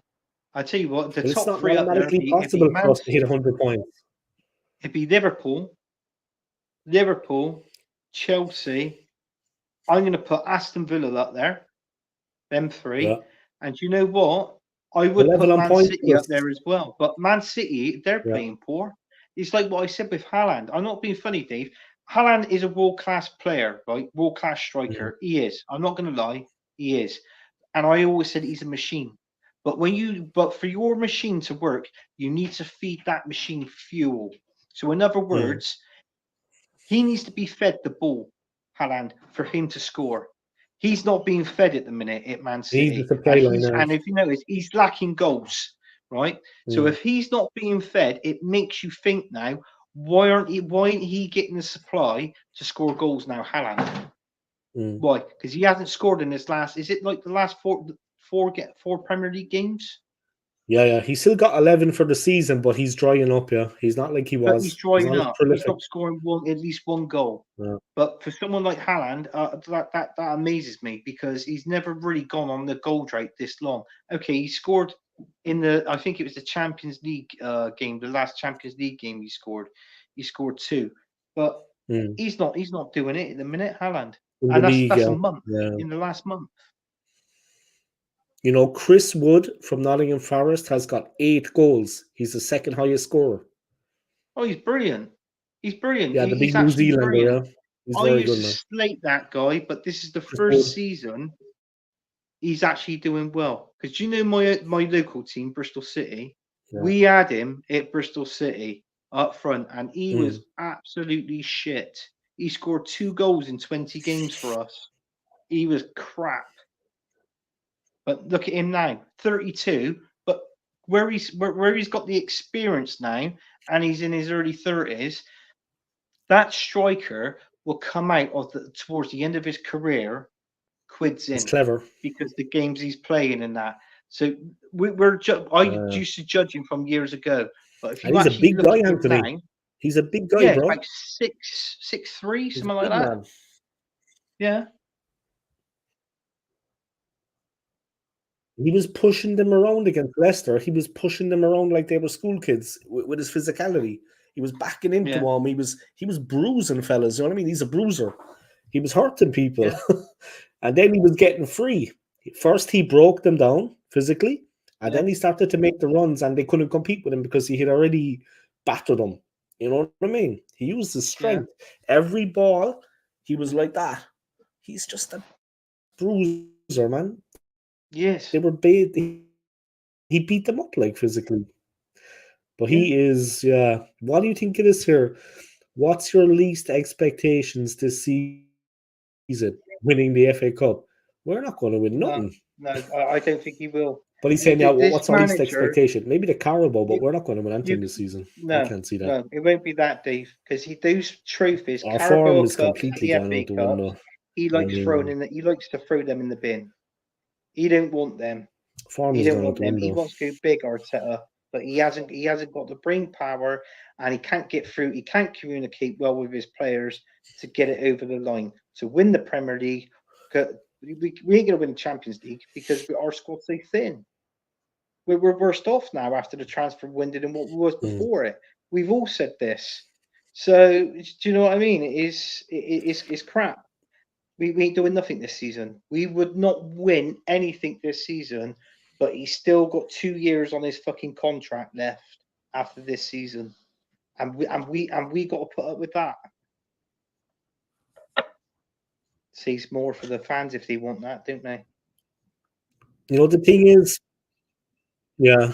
I tell you what, the But it's top not 3 up there automatically possible for us to hit 100 points. It'd be Liverpool, Chelsea. I'm going to put Aston Villa up there. Them 3. Yeah. And you know what? I would put Man City up there as well. But Man City, they're playing poor. It's like what I said with Haaland. I'm not being funny, Dave. Haaland is a world-class player, right? World-class striker. He is. I'm not going to lie. He is. And I always said he's a machine. But for your machine to work, you need to feed that machine fuel. So in other words, he needs to be fed the ball, Haaland, for him to score. He's not being fed at the minute at Man City. And if you notice, he's lacking goals, right? So if he's not being fed, it makes you think now, why ain't he getting the supply to score goals now, Haaland? Why? Because he hasn't scored in this last, is it like the last four Premier League games? Yeah. He's still got 11 for the season, but he's drying up, yeah. He's not like he was. But he's drying up. He's not scoring at least one goal. Yeah. But for someone like Haaland, that amazes me because he's never really gone on the goal drought this long. Okay, he scored in I think it was the Champions League game, the last Champions League game he scored. He scored 2. But he's not doing it at the minute, Haaland. And that's a month in the last month. You know, Chris Wood from Nottingham Forest has got 8 goals. He's the second highest scorer. Oh, he's brilliant. He's brilliant. Yeah, the big New Zealander, yeah. He's very good, man. I used to slate that guy, but this is the first season he's actually doing well. Because you know my local team, Bristol City, we had him at Bristol City up front, and he was absolutely shit. He scored 2 goals in 20 games for us. He was crap. But look at him now, 32. But where he's got the experience now, and he's in his early 30s, that striker will come out towards the end of his career, quids in. He's clever because the games he's playing in that. So I used to judge him from years ago, but if you he's a big guy, Anthony. Now, he's a big guy, bro. Like 6'3", something like that. Man. Yeah. He was pushing them around against Leicester. He was pushing them around like they were school kids with his physicality. He was backing into him. He was bruising fellas. You know what I mean? He's a bruiser. He was hurting people. Yeah. And then he was getting free. First, he broke them down physically. And then he started to make the runs, and they couldn't compete with him because he had already battered them. You know what I mean? He used his strength. Every ball, he was like that. He's just a bruiser, man. Yes. They were he beat them up like physically. But he is, yeah. What do you think it is here? What's your least expectations this season? Winning the FA Cup? We're not going to win nothing. No, I don't think he will. But he's saying, yeah, This what's our least manager, expectation? Maybe the Carabao, but you, we're not going to win anything you, this season. I no, can't see that. no, it won't be that, Dave, because he those trophies, Our form Carabao is Cups and completely the gone FA out the Cups, window. he likes to throw them in the bin. He don't want them. Form He is don't gone out want the them. He window. wants to go big, Arteta, but he hasn't got the brain power, and he can't get through. He can't communicate well with his players to get it over the line to win the Premier League. We ain't gonna win the Champions League because our squad's so thin. We're worse off now after the transfer window than what we was before it. We've all said this. So do you know what I mean? It's crap. We ain't doing nothing this season. We would not win anything this season, but he's still got 2 years on his fucking contract left after this season, and we got to put up with that. Sees more for the fans if they want that, don't they? You know, the thing is, yeah,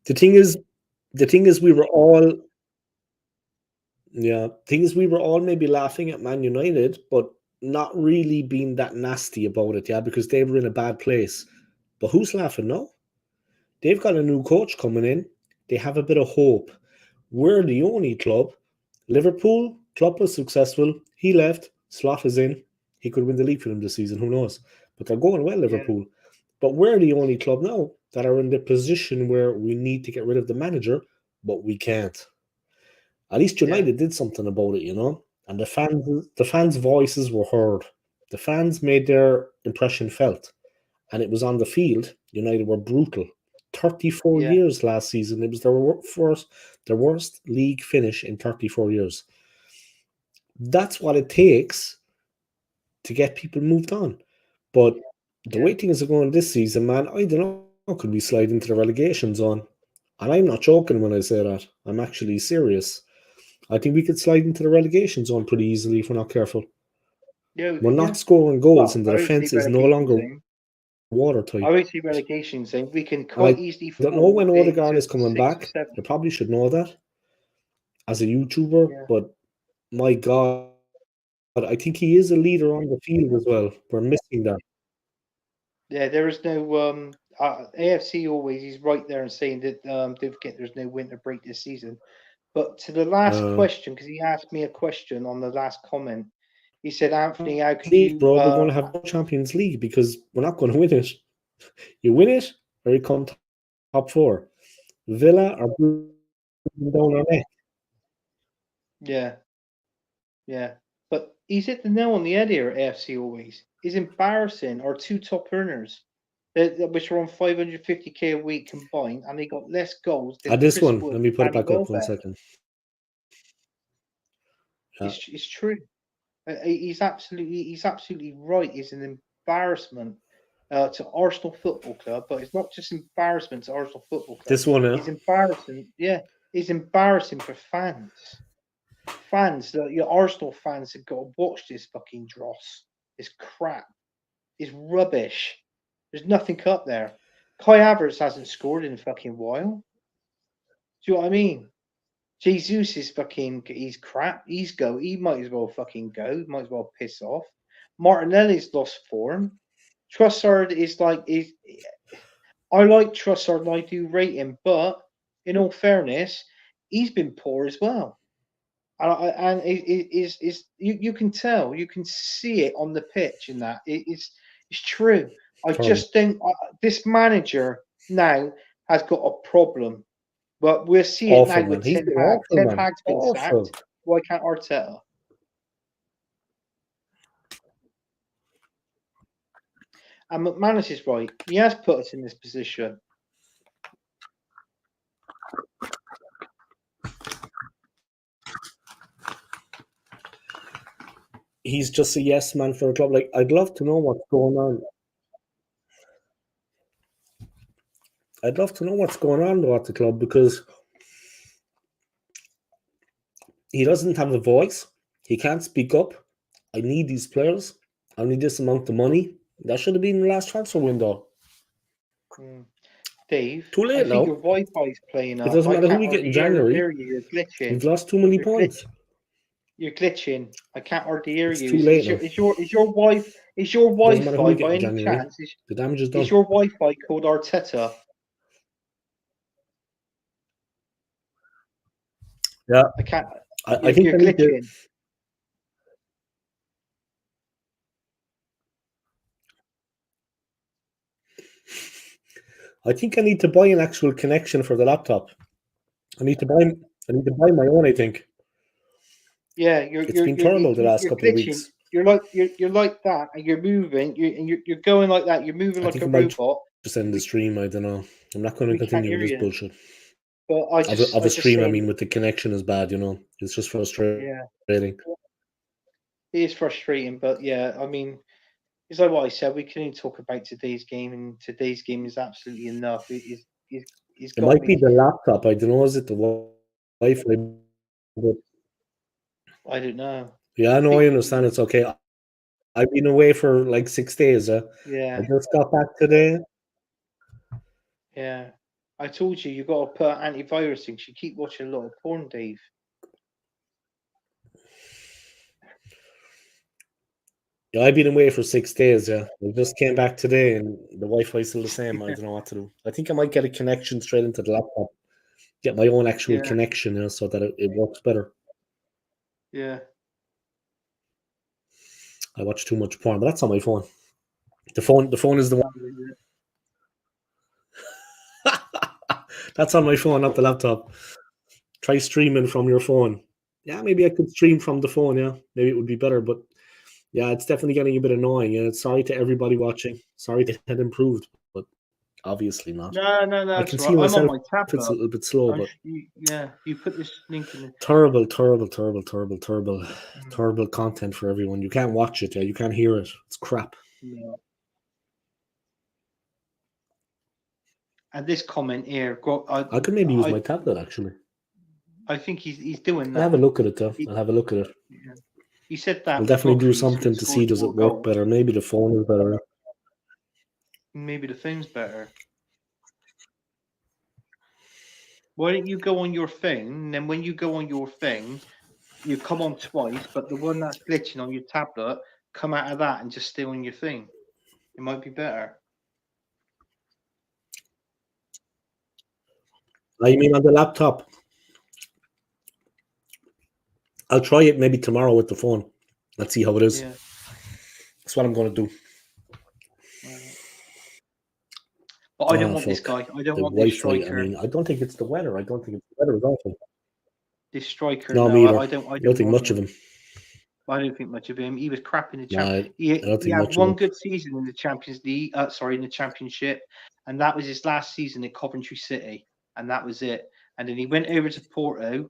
the thing is, we were all, yeah, things we were all maybe laughing at Man United, but not really being that nasty about it, yeah, because they were in a bad place. But who's laughing now? They've got a new coach coming in. They have a bit of hope. We're the only club. Liverpool, Klopp was successful. He left. Slot is in. He could win the league for them this season. Who knows? But they're going well, Liverpool. Yeah. But we're the only club now that are in the position where we need to get rid of the manager, but we can't. At least United did something about it, you know? And the fans' voices were heard. The fans made their impression felt. And it was on the field. United were brutal. 34 years last season. It was their worst league finish in 34 years. That's what it takes to get people moved on. But the way things are going this season, man, I don't know, could we slide into the relegation zone? And I'm not joking when I say that. I'm actually serious. I think we could slide into the relegation zone pretty easily if we're not careful. We're not scoring goals, and the defence is no longer watertight. I would see relegation zone. We can quite easily. I don't know when Odegaard is coming back. You probably should know that as a YouTuber, but my God, I think he is a leader on the field as well. We're missing that. Yeah, there is no AFC always. He's right there and saying that don't forget there's no winter break this season. But to the last question, because he asked me a question on the last comment, he said, "Anthony, how can you?" Bro, we're going to have no Champions League because we're not going to win it. You win it, or you come top four. Villa are down our neck. Yeah. But he's hit the nail on the head here at AFC always. He's embarrassing our two top earners, which are on 550k a week combined, and they got less goals than this Chris one. Wood. Let me put it back up 1 second. It's true. He's absolutely right. It's an embarrassment to Arsenal Football Club, but it's not just embarrassment to Arsenal Football Club. This one, it's embarrassing. Yeah, it's embarrassing for fans. Your Arsenal fans have got to watch this fucking dross. It's crap. It's rubbish. There's nothing up there. Kai Havertz hasn't scored in a fucking while. Do you know what I mean? Jesus is he's crap. He might as well fucking go. He might as well piss off. Martinelli's lost form. Trossard is I like Trossard and I do rate him, but in all fairness, he's been poor as well. And you can tell, you can see it on the pitch in that it's true. I just think this manager now has got a problem. But we'll see it now with Ten Hag. Ten Hag's been sacked. Why can't Arteta? And McManus is right. He has put us in this position. He's just a yes man for a club. Like, I'd love to know what's going on. I'd love to know what's going on though at the club, because he doesn't have a voice. He can't speak up. I need these players. I need this amount of money. That should have been the last transfer window. Dave, Too I late think now. your Wi-Fi's playing It up. doesn't I matter who can't we get in hardly January. hear you. You're glitching. We've lost too many points. You're glitching. I can't hardly hear It's you. too late now. Is your Wi-Fi Doesn't matter who we get by in any January. chance? The damage is done. Is your Wi-Fi called Arteta? Yeah. I can't. I think You're I need to. glitching. I think I need to buy an actual connection for the laptop. I need to buy my own, I think. Yeah, It's been terrible the last couple of glitching. weeks. You're like that, and you're moving. You're going like that. You're moving I like think a I might robot. just end the stream. I don't know. I'm not going to We can't continue hear with this you. bullshit. But I just Of a stream, I saying, mean, with the connection is bad. It's just frustrating. yeah, it is frustrating. But yeah, I mean, it's like what I said. We can only talk about today's game, and today's game is absolutely enough. It's It got might me. be the laptop. I don't know. Is it the Wi-Fi? But I don't know. yeah, no, I understand. It's okay. I've been away for like 6 days. I just got back today. Yeah. I told you got to put antivirus things. You keep watching a lot of porn, Dave. Yeah, I've been away for 6 days. Yeah, I just came back today, and the Wi-Fi is still the same. I don't know what to do. I think I might get a connection straight into the laptop. Get my own actual connection, so that it works better. Yeah. I watch too much porn, but that's on my phone. The phone is the one. That's on my phone, not the laptop. Try streaming from your phone. Yeah, maybe I could stream from the phone. Yeah, maybe it would be better. But yeah, it's definitely getting a bit annoying. And sorry to everybody watching. Sorry it had improved, but obviously not. No. I can see myself. I'm on my tablet. It's a little bit slow, but you put this link in. Terrible content for everyone. You can't watch it. Yeah, you can't hear it. It's crap. Yeah. And this comment here, I could maybe use my tablet actually. I think he's doing that. I'll have a look at it though. I'll have a look at it. Yeah. He said that. I'll definitely do something to see does it work better. Maybe the phone is better. Maybe the phone's better. Why don't you go on your phone? And then when you go on your phone, you come on twice, but the one that's glitching on your tablet, come out of that and just stay on your thing. It might be better. You mean on the laptop? I'll try it maybe tomorrow with the phone. Let's see how it is. Yeah. That's what I'm going to do. But I don't want this guy. I don't want this striker. I mean, I don't think it's the weather. I don't think it's the weather is awful. This striker. No, me either. I don't think much of him. I don't think much of him. He was crap in the championship. He had one good season in the Champions League. In the Championship, and that was his last season at Coventry City, and that was it. And then he went over to Porto.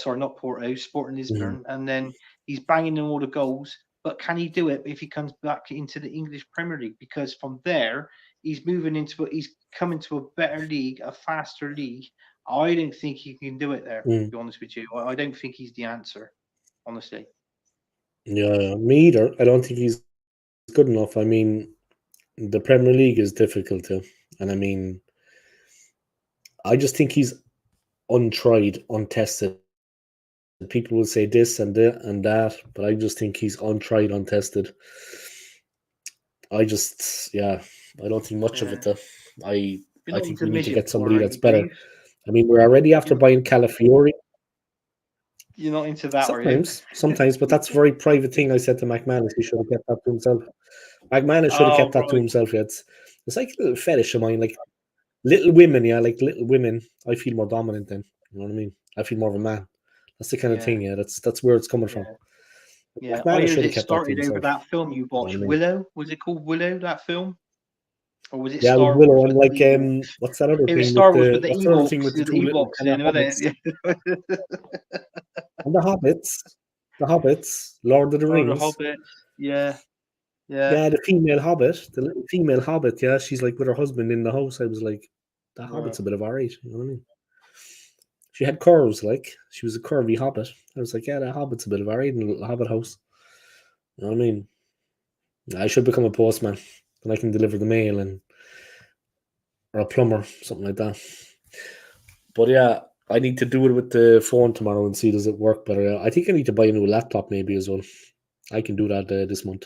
Not Porto, Sporting Lisbon, and then he's banging in all the goals. But can he do it if he comes back into the English Premier League? Because from there, he's coming to a better league, a faster league. I don't think he can do it there. To be honest with you, I don't think he's the answer. Honestly. Yeah, me either. I don't think he's good enough. I mean, the Premier League is difficult, and I mean, I just think he's untried, untested. People will say this and that, but I just think he's untried, untested. I don't think much of it. I think we need to get somebody that's better. I mean, we're already after buying Calafiori. You're not into that, sometimes, but that's a very private thing. I said to McManus, he should have kept that to himself. McManus should have kept that to himself. Yeah, it's like a little fetish of mine, like little women. Yeah, like little women. I feel more dominant then. You know what I mean? I feel more of a man. That's the kind of thing. Yeah, that's where it's coming from. Yeah, I heard it started over that film you watched, Willow. Was it called Willow? That film, or was it Star Wars? Willow and like what's that other thing? It was Star Wars with the Ewoks. Thing with the two little and the Hobbits, Lord of the Rings. The Hobbits, yeah. Yeah, the female Hobbit, the little female Hobbit. Yeah, she's like with her husband in the house. I was like, that Hobbit's a bit of alright. You know what I mean? She had curves, like she was a curvy hobbit. I was like, yeah, that hobbit's a bit of alright in a little hobbit house. You know what I mean? I should become a postman, and I can deliver the mail and or a plumber, something like that. But yeah, I need to do it with the phone tomorrow and see does it work better. I think I need to buy a new laptop maybe as well. I can do that this month.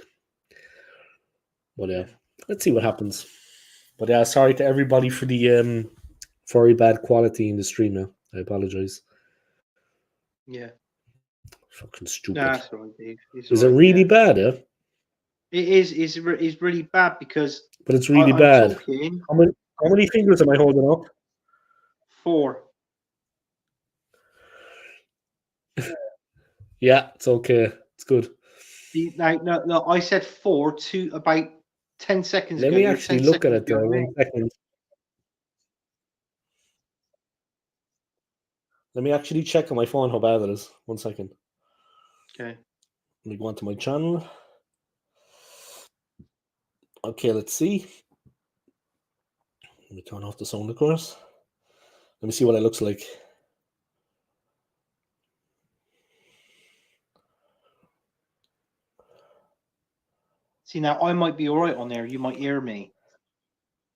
But yeah, Yeah. let's see what happens. But yeah, sorry to everybody for the very bad quality in the stream now. I apologize. Yeah. Fucking stupid. No, that's all right, Dave. It's Is all it right, really yeah. bad, yeah? It is really bad because But it's really I'm bad. talking How many fingers am I holding up? 4. Yeah, it's okay. It's good. No, I said 4 to about 10 seconds Let ago. me You're actually 10 look at seconds it there. behind me. 1 second. Let me actually check on my phone how bad it is. 1 second. Okay. Let me go onto my channel. Okay, let's see. Let me turn off the sound, of course. Let me see what it looks like. See, now I might be all right on there. You might hear me,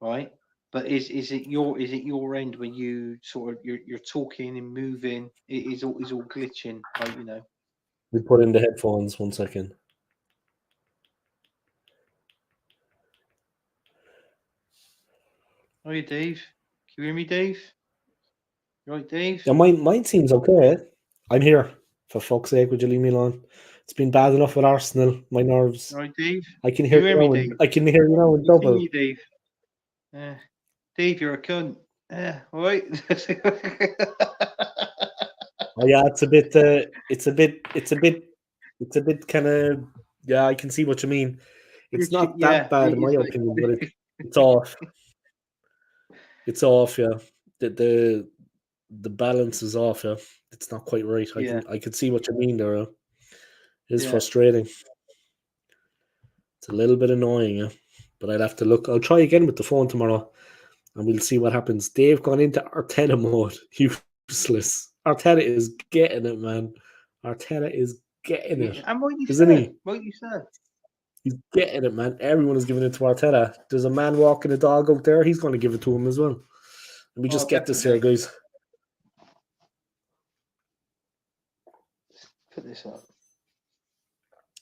right? But is it your end when you sort of you're talking and moving? It is all glitching, like We put in the headphones. 1 second. Oh, yeah, Dave. Can you hear me, Dave? You right, Dave? Yeah, mine seems okay. I'm here. For fuck's sake, would you leave me alone? It's been bad enough with Arsenal. My nerves. You right, Dave? I can Can hear you you hear me, now. Dave? I can hear you now in You see double. me, Dave? Dave, you're a cunt. All right. Oh yeah, it's a bit. It's a bit kind of. Yeah, I can see what you mean. It's not that Yeah, bad it in my is like opinion, but it's off. It's off. Yeah, the balance is off. Yeah, it's not quite right. yeah, I can see what you mean there. It's yeah. frustrating. It's a little bit annoying. Yeah, but I'll have to look. I'll try again with the phone tomorrow, and we'll see what happens. They've gone into Arteta mode. Useless. Arteta is getting it, man. Arteta is getting it, And what you isn't said, he? what you said. He's getting it, man. Everyone is giving it to Arteta. There's a man walking a dog out there. He's going to give it to him as well. Let me just Oh, get this here, definitely. guys. Put this up.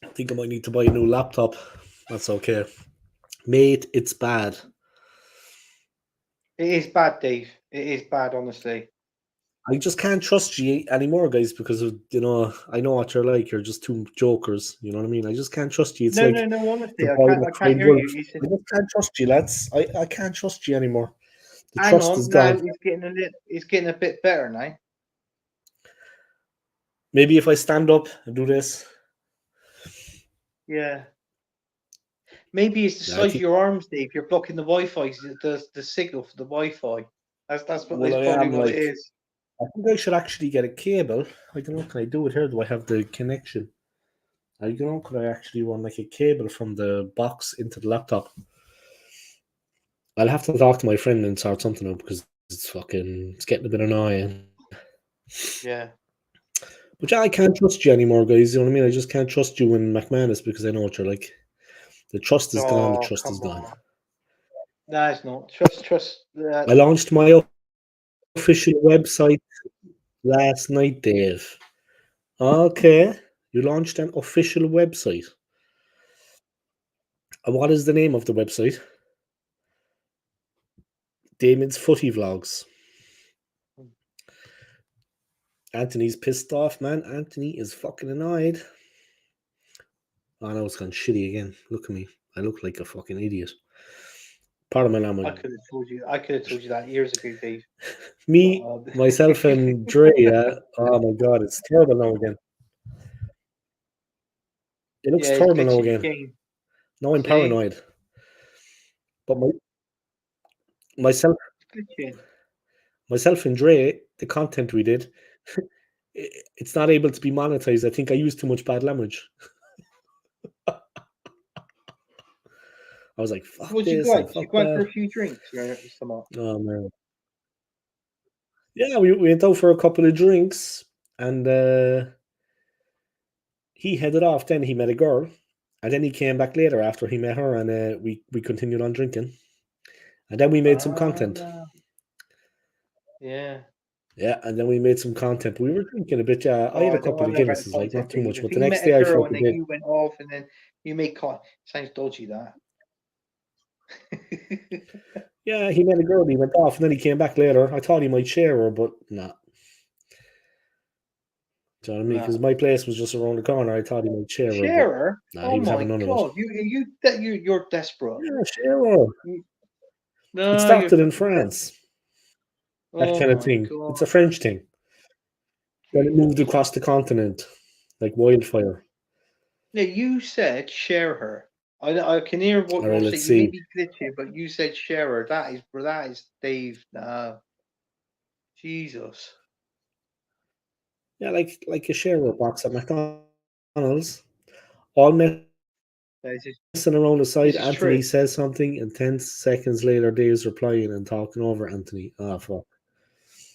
I think I might need to buy a new laptop. That's okay. Mate, it's bad. It is bad, Dave. It is bad, honestly. I just can't trust you anymore, guys, because of, I know what you're like. You're just two jokers. You know what I mean? I just can't trust you. It's No, like no, no. Honestly, the boy I that can't cried hear wolf. you. You said, I just can't trust you, lads. I can't trust you anymore. The hang trust is on. Now gone. it's getting a bit better now. Maybe if I stand up and do this. Yeah. Maybe it's the Yeah, I size of think. your arms, Dave. You're blocking the Wi-Fi, the signal for the Wi-Fi. That's Well, I probably am what it like. is. I think I should actually get a cable. I don't know. Can I do it here? Do I have the connection? I don't know. Could I actually run like a cable from the box into the laptop? I'll have to talk to my friend and sort something out because it's getting a bit annoying. Yeah. But yeah, I can't trust you anymore, guys. You know what I mean? I just can't trust you in McManus because I know what you're like. The trust is gone. The Oh, trust is come gone. on. No, it's not. Trust. I launched my official website last night, Dave. Okay, you launched an official website. And what is the name of the website? Damon's Footy Vlogs. Anthony's pissed off, man. Anthony is fucking annoyed. Oh no, it's gone shitty again. Look at me. I look like a fucking idiot. Pardon my I language. could have told you. I could have told you that years ago, Dave. Me, But, myself, and Dre. Oh my god, it's terrible now again. It looks yeah, it's terrible now glitching again. again. Now I'm See, paranoid. But myself, it's glitching. myself and Dre, the content we did, it's not able to be monetized. I think I used too much bad language. I was like, fuck Would you this go out? and Did you fuck go out for that. a few drinks or something? Oh man. Yeah, we went out for a couple of drinks, and he headed off. Then he met a girl, and then he came back later after he met her, and we continued on drinking, and then we made some content. Ah, yeah. Yeah, and then we made some content. We were drinking a bit. Yeah, I Oh, had a I don't couple want of to know about the Guinnesses, like content, not too Dave. much. If But the you next met a day I girl felt and a then bit. you went off and then you made sounds dodgy that. Yeah, he met a girl. He went off, and then he came back later. I thought he might share her, but nah. Do you know what I mean? Because No. my place was just around the corner. I thought he might share her, but Sharer? nah, Oh he was my having none of it. god, you're desperate. Yeah, share her. It No, you're started in fucking France, that oh kind of my thing. god, It's a French thing. Then it moved Jesus. across the continent like wildfire. No, you said share her. I can hear what All right, you're let's saying. You see. may be glitching, but you said share her. That is Dave. Jesus. Yeah, like a sharer box at McDonald's. All messing This is around the side. this is true. Anthony says something, and 10 seconds later, Dave's replying and talking over Anthony. Ah, fuck.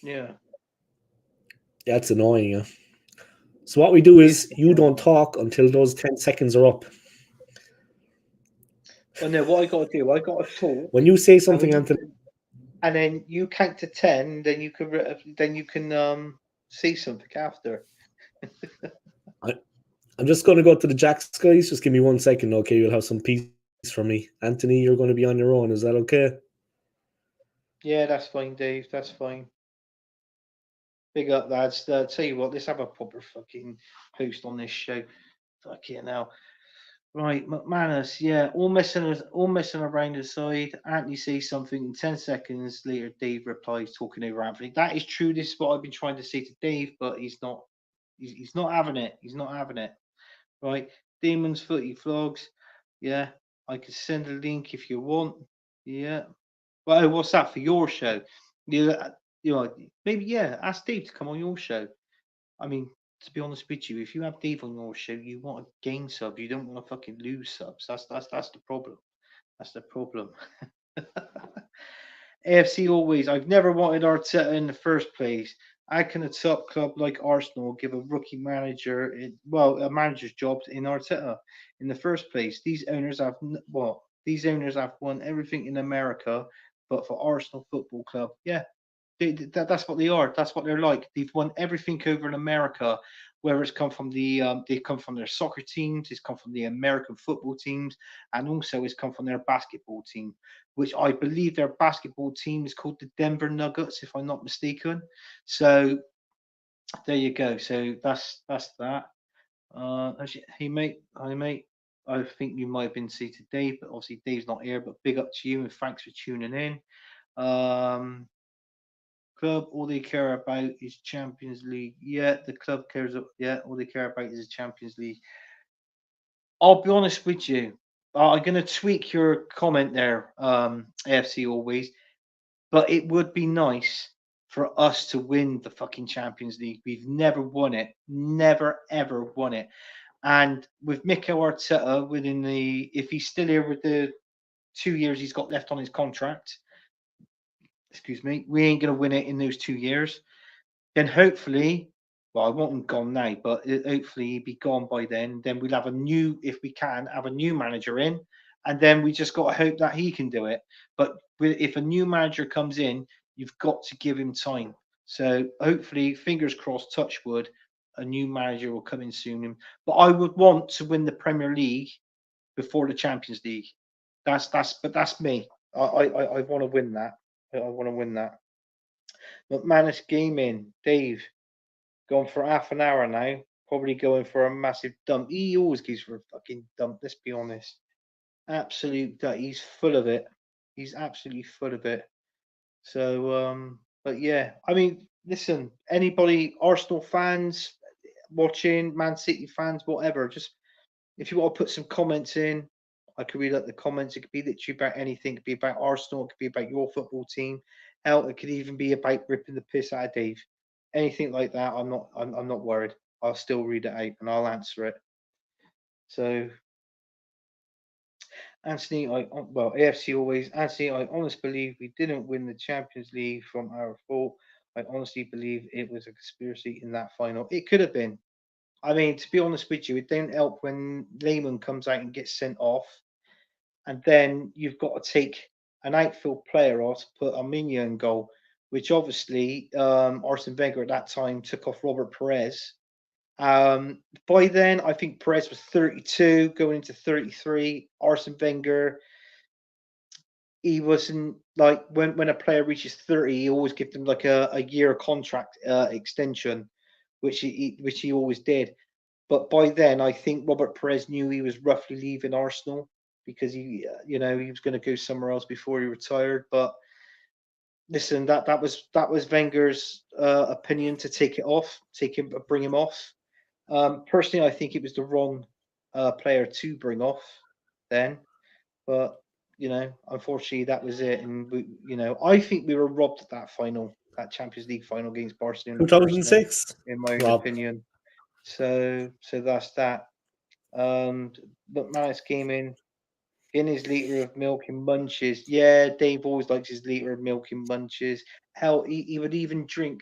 Yeah, That's annoying. Yeah. So what we do it is is you fucking don't annoying. talk until those 10 seconds are up. Well, no, what I got to do, I got to talk, When you say and when something, Anthony, and then you count to 10, then you can see something after. I, I'm just going to go to the Jacks, guys. Just give me 1 second, okay? You'll have some peace from me. Anthony, you're going to be on your own. Is that okay? Yeah, that's fine, Dave. That's fine. Big up, lads. Tell you what, let's have a proper fucking host on this show. Fucking hell. Right, McManus, yeah, all messing around the side. Anthony says something, and 10 seconds later, Dave replies, talking over Anthony. That is true. This is what I've been trying to say to Dave, but he's not. He's not having it. He's not having it. Right, Demons Footy Vlogs. Yeah, I can send a link if you want. Yeah. Well, what's that for your show? Yeah, maybe yeah. Ask Dave to come on your show. I mean, to be honest with you, if you have Dave on your show, you want to gain subs. You don't want to fucking lose subs. That's the problem. That's the problem. AFC always. I've never wanted Arteta in the first place. How can a top club like Arsenal give a rookie manager, a manager's job in Arteta in the first place? These owners have won everything in America, but for Arsenal Football Club, yeah, that's what they are. That's what they're like. They've won everything over in America, whether it's come from they've come from their soccer teams, it's come from the American football teams, and also it's come from their basketball team, which I believe their basketball team is called the Denver Nuggets, if I'm not mistaken. So there you go. So that's that. Actually, hey mate. I think you might have been seated, Dave, but obviously Dave's not here. But big up to you and thanks for tuning in. Um, Club, all they care about is Champions League. Yeah, the club cares. Yeah, all they care about is the Champions League. I'll be honest with you. I'm going to tweak your comment there, AFC always. But it would be nice for us to win the fucking Champions League. We've never won it. Never, ever won it. And with Mikel Arteta within if he's still here with the 2 years he's got left on his contract, excuse me, we ain't going to win it in those 2 years. Then hopefully, well, I want him gone now, but hopefully he'll be gone by then. Then we'll have if we can, have a new manager in, and then we just got to hope that he can do it. But if a new manager comes in, you've got to give him time. So hopefully, fingers crossed, touch wood, a new manager will come in soon. But I would want to win the Premier League before the Champions League. But that's me. I want to win that. I want to win that. McManus Gaming, Dave, gone for half an hour now. Probably going for a massive dump. He always goes for a fucking dump, let's be honest. Absolute dump. He's full of it. He's absolutely full of it. So but yeah. I mean, listen, anybody, Arsenal fans watching, Man City fans, whatever, just if you want to put some comments in, I could read out the comments. It could be literally about anything. It could be about Arsenal. It could be about your football team. Hell, it could even be about ripping the piss out of Dave. Anything like that, I'm not worried. I'll still read it out and I'll answer it. So Anthony, AFC always. Anthony, I honestly believe we didn't win the Champions League from our fault. I honestly believe it was a conspiracy in that final. It could have been. I mean, to be honest with you, it don't help when Lehman comes out and gets sent off, and then you've got to take an outfield player off to put Arminia in goal, which obviously Arsene Wenger at that time took off Robert Perez. By then, I think Perez was 32, going into 33. Arsene Wenger, he wasn't like when a player reaches 30, he always give them like a year contract extension, which he always did. But by then, I think Robert Perez knew he was roughly leaving Arsenal because he was going to go somewhere else before he retired. But listen, that was Wenger's opinion to take it off, bring him off. Personally, I think it was the wrong player to bring off then, but unfortunately, that was it. And I think we were robbed at that Champions League final against Barcelona. 2006, in my own Rob. opinion. So that's that. But Malice came in his liter of milk and munches. Yeah, Dave always likes his liter of milk and munches. Hell, he would even drink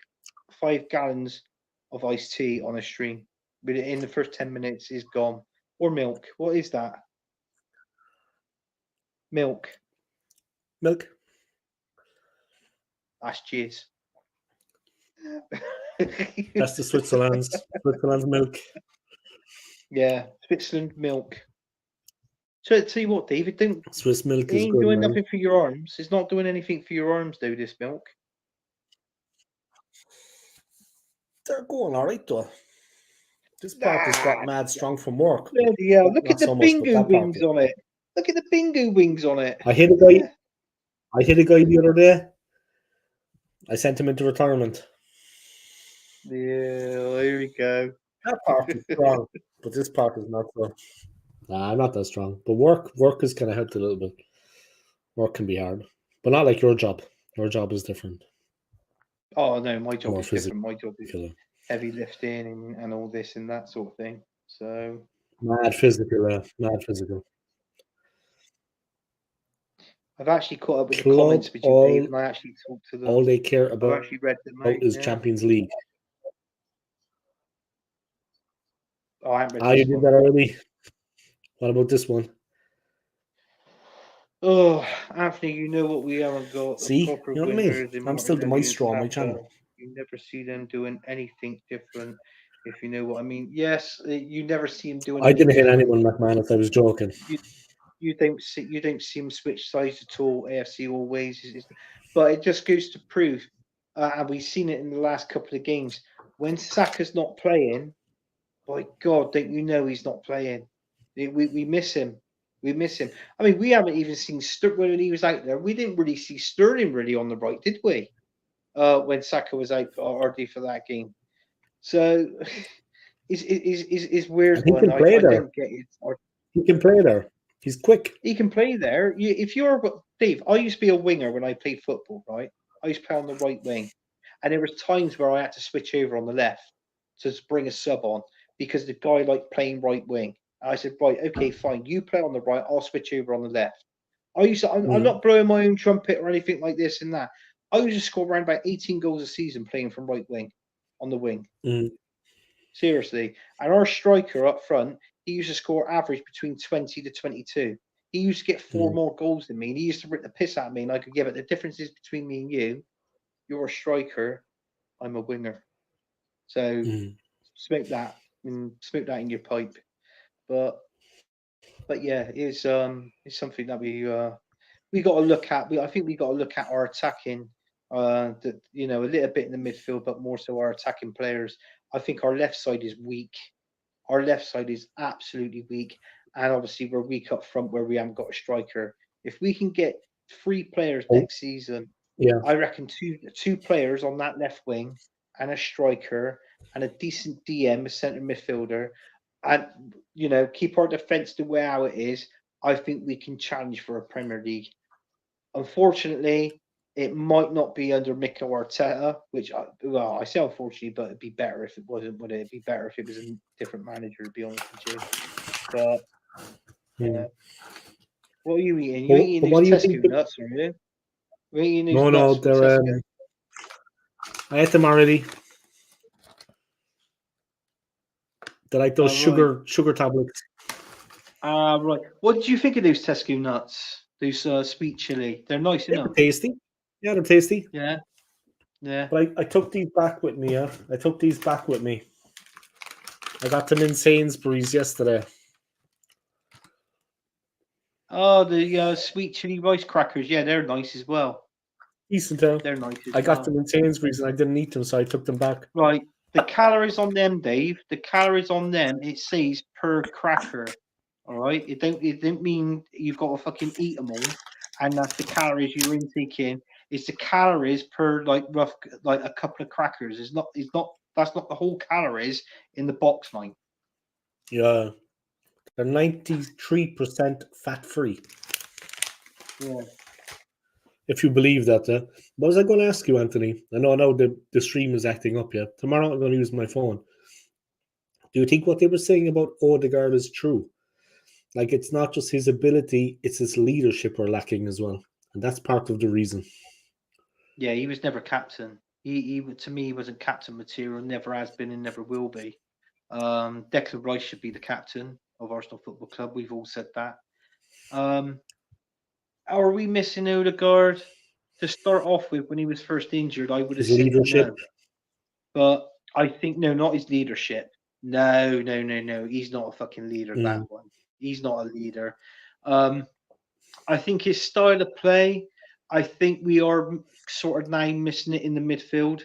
5 gallons of iced tea on a stream. But in the first 10 minutes, he's gone. Or milk. What is that? Milk. Milk. That's jizz. That's the Switzerland's milk. Yeah, Switzerland milk. So tell you what, David, Swiss milk it is ain't good, doing man. nothing for your arms. It's not doing anything for your arms, though. This milk. They're going all right though. This part has got mad strong from work. Yeah, look at the so much, but bingo that part wings did. on it. Look at the bingo wings on it. I hit a guy the other day. I sent him into retirement. Yeah, here we go. That part is strong, but this part is not so. Nah, not that strong. But work is kind of helped a little bit. Work can be hard, but not like your job. Your job is different. Oh no, my job More is different. My job is Physical. heavy lifting and all this and that sort of thing. So Mad physical, mad physical. I've actually caught up with the Club, comments with you, all- Dave, and I actually talked to them. All they care I've about actually read them out. is Yeah. Champions League. Oh, I haven't read Ah, you this did one. that already? What about this one? Oh, Anthony, you know what we haven't got. See? Proper You know what I mean? winners in I'm still the Martinelli and maestro on my Saka. channel. You never see them doing anything different, if you know what I mean. Yes, you never see him doing. I didn't hit anything anyone, McManus. I was joking. You don't see him switch sides at all. AFC always, but it just goes to prove, and we've seen it in the last couple of games. When Saka's not playing, by God, don't you know he's not playing? We miss him. We miss him. I mean, we haven't even seen when he was out there. We didn't really see Sterling really on the right, did we? When Saka was out already for that game. So it's weird. He can play there. I don't get it. He can play there. He's quick. He can play there. If you're Dave, I used to be a winger when I played football, right? I used to play on the right wing, and there was times where I had to switch over on the left to bring a sub on because the guy liked playing right wing. And I said, right, okay, fine. You play on the right. I'll switch over on the left. I'm not blowing my own trumpet or anything like this and that. I used to score around about 18 goals a season playing from right wing on the wing. Seriously. And our striker up front, he used to score average between 20 to 22. He used to get 4 more goals than me. And he used to rip the piss out of me. And I could give it. The difference is between me and you. You're a striker. I'm a winger. So smoke that in your pipe. But yeah, it's something that we got to look at. I think we got to look at our attacking. That a little bit in the midfield, but more so our attacking players. I think our left side is weak. Our left side is absolutely weak, and obviously we're weak up front where we haven't got a striker. If we can get 3 players next season, I reckon two players on that left wing and a striker and a decent DM, a centre midfielder, and keep our defence the way how it is. I think we can challenge for a Premier League. Unfortunately, it might not be under Mikel Arteta, which I say unfortunately, but it'd be better if it wasn't. Would it? It'd be better if it was a different manager, to be honest with you. But what are you eating? You eating those Tesco nuts, are you? No, they're I ate them already. They're like those Right. sugar tablets. Right. What did you think of those Tesco nuts? Those sweet chili. They're nice, They're enough. tasty. Yeah, they're tasty. Yeah. Yeah. But I took these back with me. Yeah, I took these back with me. I got them in Sainsbury's yesterday. Oh, the sweet chili rice crackers. Yeah, they're nice as well. Decent. They're nice as I got well. them in Sainsbury's and I didn't eat them, so I took them back. Right. The calories on them, Dave. The calories on them. It says per cracker. All right. It don't mean you've got to fucking eat them all, and that's the calories you're intaking. It's the calories per like a couple of crackers. It's not. It's not. That's not the whole calories in the box, mate. Yeah, they're 93% fat free. Yeah. If you believe that. What was I going to ask you, Anthony? I know the stream is acting up. Yeah, tomorrow I'm going to use my phone. Do you think what they were saying about Odegaard is true? Like, it's not just his ability, it's his leadership we're lacking as well. And that's part of the reason. Yeah, he was never captain. He to me, he wasn't captain material. Never has been and never will be. Declan Rice should be the captain of Arsenal Football Club. We've all said that. Are we missing Odegaard? To start off with, when he was first injured, I would have His said leadership. no. But I think no, not his leadership. No. He's not a fucking leader. That one. He's not a leader. I think his style of play. I think we are sort of now missing it in the midfield.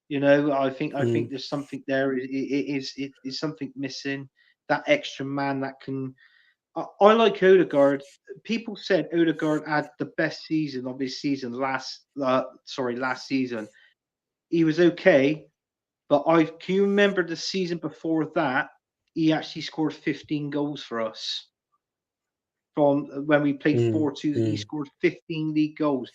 You know, I think there's something there. It is something missing. That extra man that can. I like Odegaard. People said Odegaard had the best season of his season last season. He was okay, but can you remember the season before that? He actually scored 15 goals for us. From when we played 4-2, he scored 15 league goals.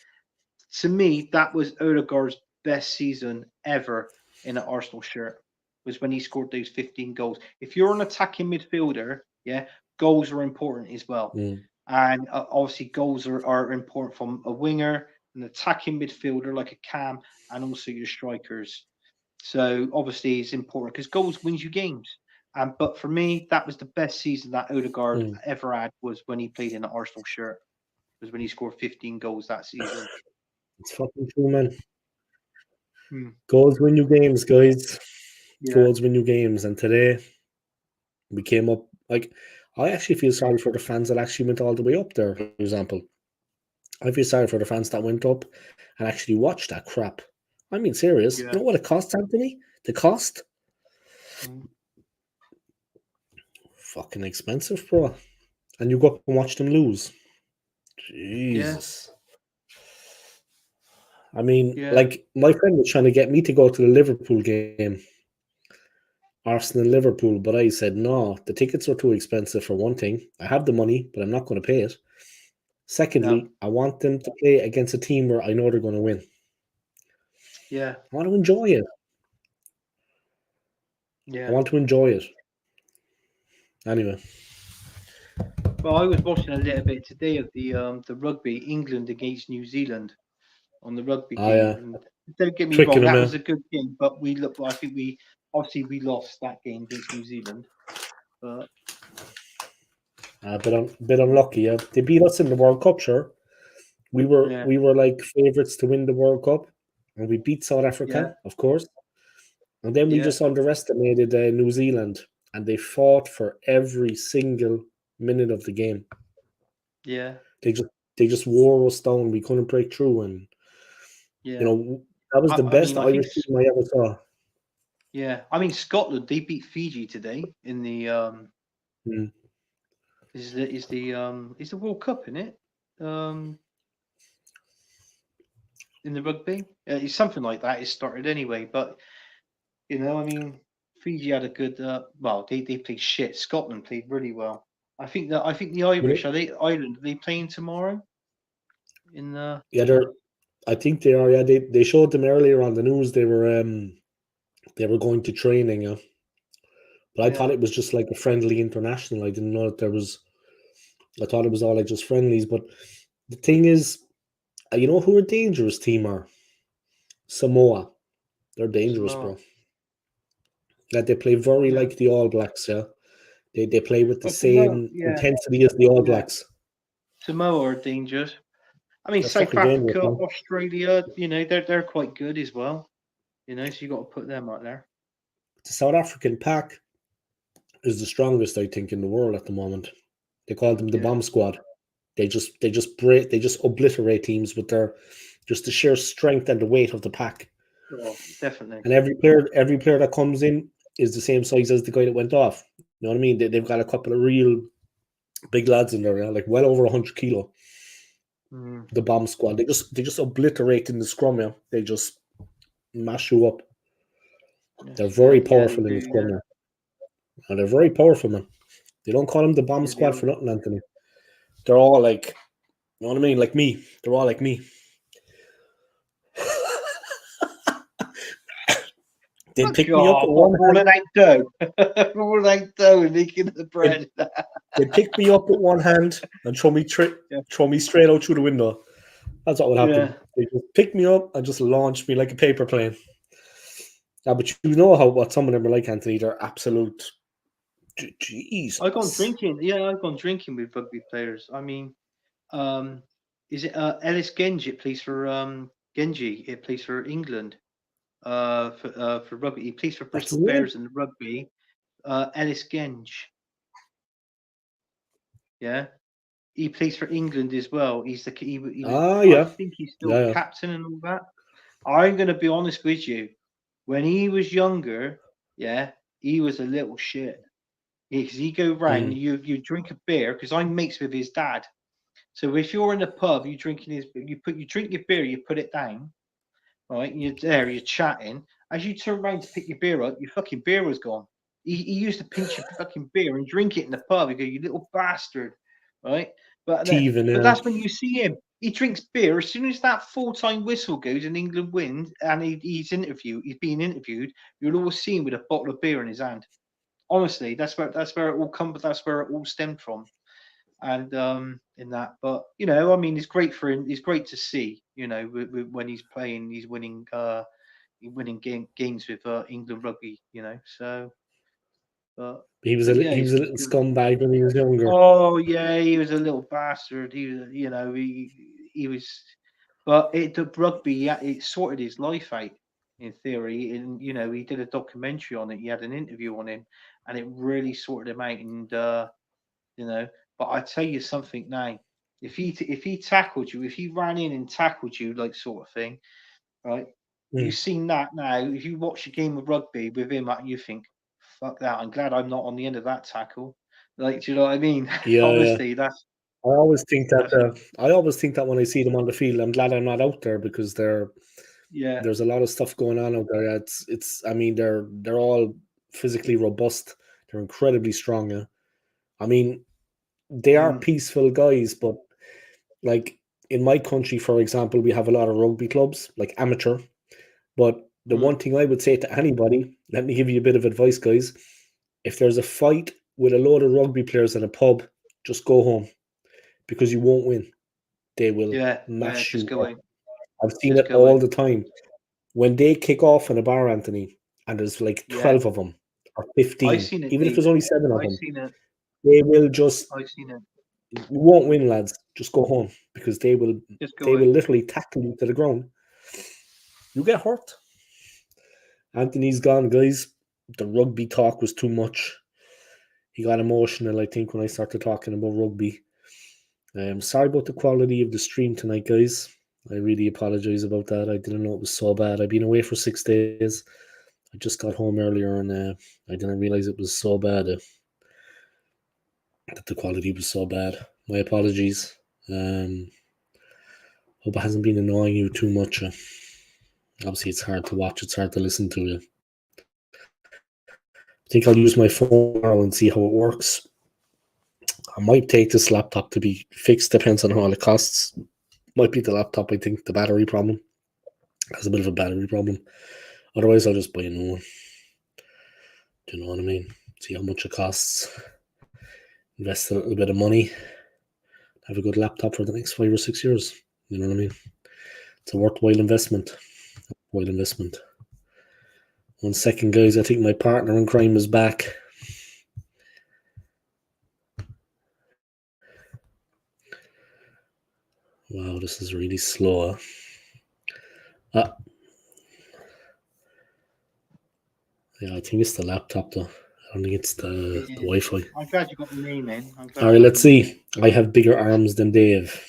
To me, that was Odegaard's best season ever in an Arsenal shirt. Was when he scored those 15 goals. If you're an attacking midfielder, yeah, goals are important as well. And obviously, goals are important from a winger, an attacking midfielder like a Cam, and also your strikers. So obviously, it's important because goals wins you games. But for me, that was the best season that Odegaard ever had was when he played in an Arsenal shirt. Was when he scored 15 goals that season. It's fucking true, man. Goals win you games, guys. Yeah. Goals win you games. And today, we came up, like, I actually feel sorry for the fans that actually went all the way up there, for example. I feel sorry for the fans that went up and actually watched that crap. I mean, serious. Yeah. You know what it cost, Anthony? The cost? Fucking expensive, bro. And you go up and watch them lose. Jesus. I mean, like, my friend was trying to get me to go to the Liverpool game. Arsenal-Liverpool, but I said, no, the tickets are too expensive for one thing. I have the money, but I'm not going to pay it. Secondly, I want them to play against a team where I know they're going to win. Yeah. I want to enjoy it. Yeah. I want to enjoy it. Anyway. Well, I was watching a little bit today of the rugby, England against New Zealand on the rugby game. And don't get me wrong, that was a good game, but I think we lost that game against New Zealand. But a bit unlucky, yeah. They beat us in the World Cup, sure. We were like favourites to win the World Cup, and we beat South Africa, of course. And then we just underestimated New Zealand, and they fought for every single minute of the game. Yeah. They just wore us down. We couldn't break through, and you know, that was the best Irish team I ever saw. Yeah, I mean Scotland, they beat Fiji today in the is the World Cup, isn't it? In the rugby, it's something like that. It started anyway, but you know, I mean, Fiji had a good. Well, they played shit. Scotland played really well. I think the Irish Ireland. Are they playing tomorrow? In the I think they are. Yeah, they showed them earlier on the news. They were going to training. Yeah, but I thought it was just like a friendly international. I didn't know that there was. I thought it was all like just friendlies. But the thing is, you know who a dangerous team are? Samoa. They're dangerous, Samoa. bro. That they play very Yeah. like the All Blacks, yeah. They play with the But Samoa, same yeah, intensity as the All yeah. Blacks. Samoa are dangerous. I mean, They're South fucking dangerous, Africa, man. Australia, they're quite good as well. So you got to put them out there. The South African pack is the strongest, I think, in the world at the moment. They call them the Yeah. bomb squad. They just obliterate teams with their just the sheer strength and the weight of the pack. Oh, definitely. And every player that comes in is the same size as the guy that went off. You know what I mean? They've got a couple of real big lads in there, like well over 100 kilo. Mm. The bomb squad. They just obliterate in the scrum, yeah. They just mash you up. Yes, They're very yeah, they powerful in the do. scrum, Yeah, yeah. And they're very powerful, man. They don't call them the bomb yeah, they squad are. for nothing, Anthony. They're all like, you know what I mean? Like me. They're all like me. They'd pick me up God, with what one hand. rolling out dough? Rolling out dough and making the They'd, bread. they'd pick me up with one hand and throw me Yeah. straight out through the window. That's what would happen. Yeah. They just pick me up and just launch me like a paper plane. Yeah, but you know what some of them are like, Anthony. They're absolute I've gone Jesus. drinking. Yeah, I've gone drinking with rugby players. I mean, um, is it Ellis Genji? It plays for Genji. It plays for England. For rugby, he plays for What's Bristol his name? Bears in the rugby. Ellis Genge. Yeah, he plays for England as well. He was. Ah, I yeah. think he's still Yeah, yeah. captain and all that. I'm gonna be honest with you. When he was younger, yeah, he was a little shit. Because he go round, Mm. you drink a beer. Because I'm mates with his dad. So if you're in a pub, you drink your beer, you put it down, right? And you're there, you're chatting. As you turn around to pick your beer up, your fucking beer was gone. He used to pinch your fucking beer and drink it in the pub. He go, you little bastard, right? Steven, But yeah. that's when you see him. He drinks beer as soon as that full-time whistle goes and England wins, and he's being interviewed. You'll always see him with a bottle of beer in his hand. Honestly, that's where it all comes. That's where it all stemmed from. And in that, but I mean, it's great for him. It's great to see, when he's playing, he's winning. Games with England rugby. So, but He was but a yeah, he he's was a little good. scumbag when he was younger. Oh yeah, he was a little bastard. He was, he was, but the rugby, yeah, it sorted his life out in theory, and he did a documentary on it. He had an interview on him, and it really sorted him out. And you know, but I tell you something now, if he tackled you, if he ran in and tackled you, like sort of thing, right? You've Mm. seen that now. If you watch a game of rugby with him, you think, "Fuck that! I'm glad I'm not on the end of that tackle." Like, do you know what I mean? Yeah, yeah. Honestly, I always think that that's a when I see them on the field, I'm glad I'm not out there because yeah. there's a lot of stuff going on out there. It's I mean they're all physically robust. They're incredibly strong. Yeah. I mean they are Mm, peaceful guys, but like in my country, for example, we have a lot of rugby clubs, like amateur. But the mm, one thing I would say to anybody, let me give you a bit of advice, guys. If there's a fight with a load of rugby players in a pub, just go home because you won't win. They will yeah, yeah. mash Just you go up. in, I've seen just it go all in. the time. When they kick off in a bar, Anthony, and there's like Yeah, 12 of them or I 15, seen it, even if Dave. there's only seven of I them, seen it. they will just, I seen it. you won't win, lads. Just go home because they will Just they go will in. literally tackle you to the ground. You get hurt. Anthony's gone, guys. The rugby talk was too much. He got emotional, I think, when I started talking about rugby. Sorry about the quality of the stream tonight, guys. I really apologize about that. I didn't know it was so bad. I've been away for 6 days. I just got home earlier and I didn't realize it was so bad. That the quality was so bad. My apologies. Hope it hasn't been annoying you too much. Obviously, it's hard to watch. It's hard to listen to. I think I'll use my phone tomorrow and see how it works. I might take this laptop to be fixed. Depends on how much it costs. Might be the laptop. I think the battery problem has a bit of a battery problem. Otherwise, I'll just buy a new one. Do you know what I mean? See how much it costs. Invest a little bit of money. Have a good laptop for the next 5 or 6 years. You know what I mean? It's a worthwhile investment. Worthwhile investment. 1 second, guys. I think my partner in crime is back. Wow, this is really slow. Yeah, I think it's the laptop, though. I don't think it's the Wi-Fi. I'm glad you got the name in. All right, let's see. I have bigger arms than Dave.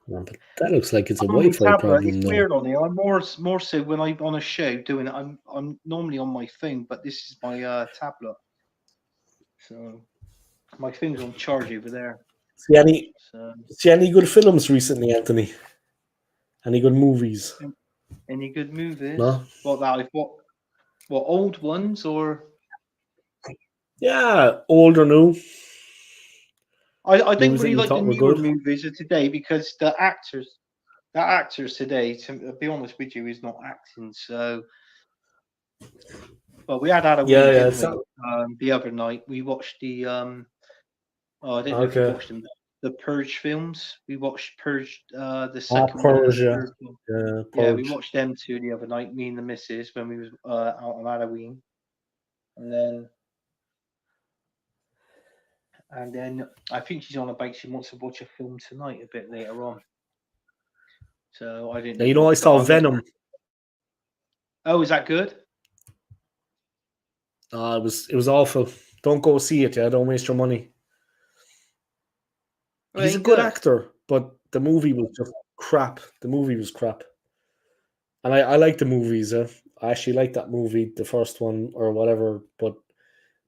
But that looks like it's a Wi-Fi problem. It's weird on here. I'm more so when I'm on a show doing it. I'm normally on my phone, but this is my tablet. So my phone's on charge over there. See any good films recently, Anthony? Any good movies? Any good movies? No. What old ones or? Yeah, old or new. I don't really like the newer movies of today because the actors today, to be honest with you, is not acting. So, well, we had Halloween the other night. We watched the I don't know if you watched them. The Purge films. We watched Purge, the second Purge, one. Yeah, we watched them two the other night. Me and the missus when we was out on Halloween, and then I think she's on about she wants to watch a film tonight a bit later on. So I didn't. Yeah, I saw Venom. Oh, is that good? It was awful. Don't go see it. Yeah, don't waste your money. He's a good actor, but the movie was just crap. The movie was crap. And I like the movies. I actually like that movie, the first one or whatever. But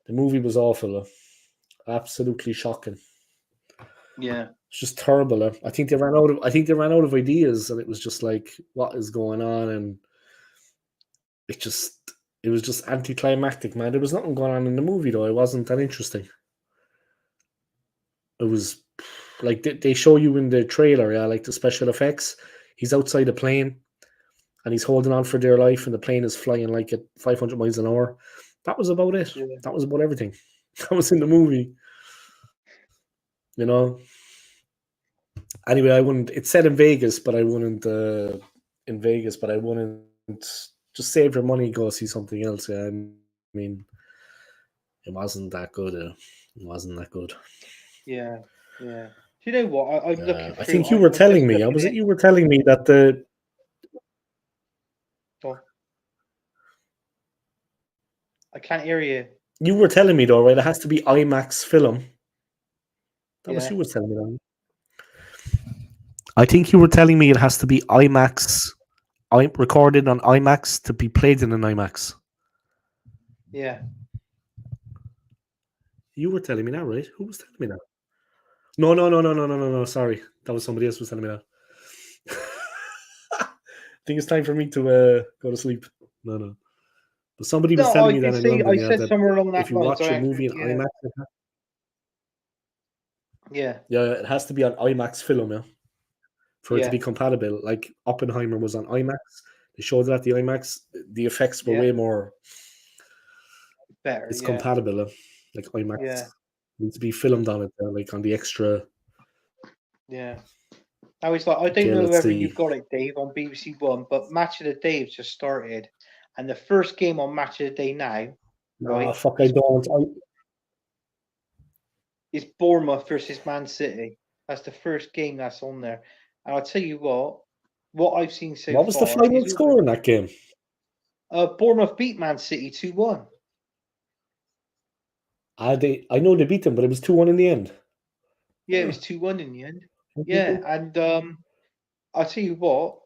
the movie was awful. Absolutely shocking. Yeah, it's just terrible. I think they ran out of ideas, and it was just like, what is going on? And it was just anticlimactic, man. There was nothing going on in the movie though. It wasn't that interesting. It was like they show you in the trailer, like the special effects. He's outside a plane, and he's holding on for dear life, and the plane is flying like at 500 miles an hour. That was about it. Yeah. That was about everything. That was in the movie. Anyway, I wouldn't. It's set in Vegas, but I wouldn't. Just save your money, go see something else. Yeah, I mean, it wasn't that good. It wasn't that good. Yeah. Do you know what? I'm looking. I think you were telling me. Was it you were telling me that the? I can't hear you. You were telling me though, right? It has to be IMAX film. That was you were telling me that. I think you were telling me it has to be IMAX. I'm recorded on IMAX to be played in an IMAX. Yeah. You were telling me that, right? Who was telling me that? No. Sorry. That was somebody else who was telling me that. I think it's time for me to go to sleep. No. But somebody was telling me that in London. I said somewhere along that if you watch a movie in IMAX, it has to be on IMAX film, for it to be compatible. Like Oppenheimer was on IMAX. They showed it at the IMAX. The effects were way more better. It's compatible. Like IMAX needs to be filmed on it, like on the extra. Yeah. I was like, I don't know whether you've got it, Dave, on BBC One, but Match of the Day has just started, and the first game on Match of the Day now. No, fuck, I don't. It's Bournemouth versus Man City. That's the first game that's on there. And I'll tell you what I've seen so far. What was the final score in that game? Bournemouth beat Man City 2-1. I know they beat them, but it was 2-1 in the end. Yeah, it was 2-1 in the end. Yeah, and I'll tell you what.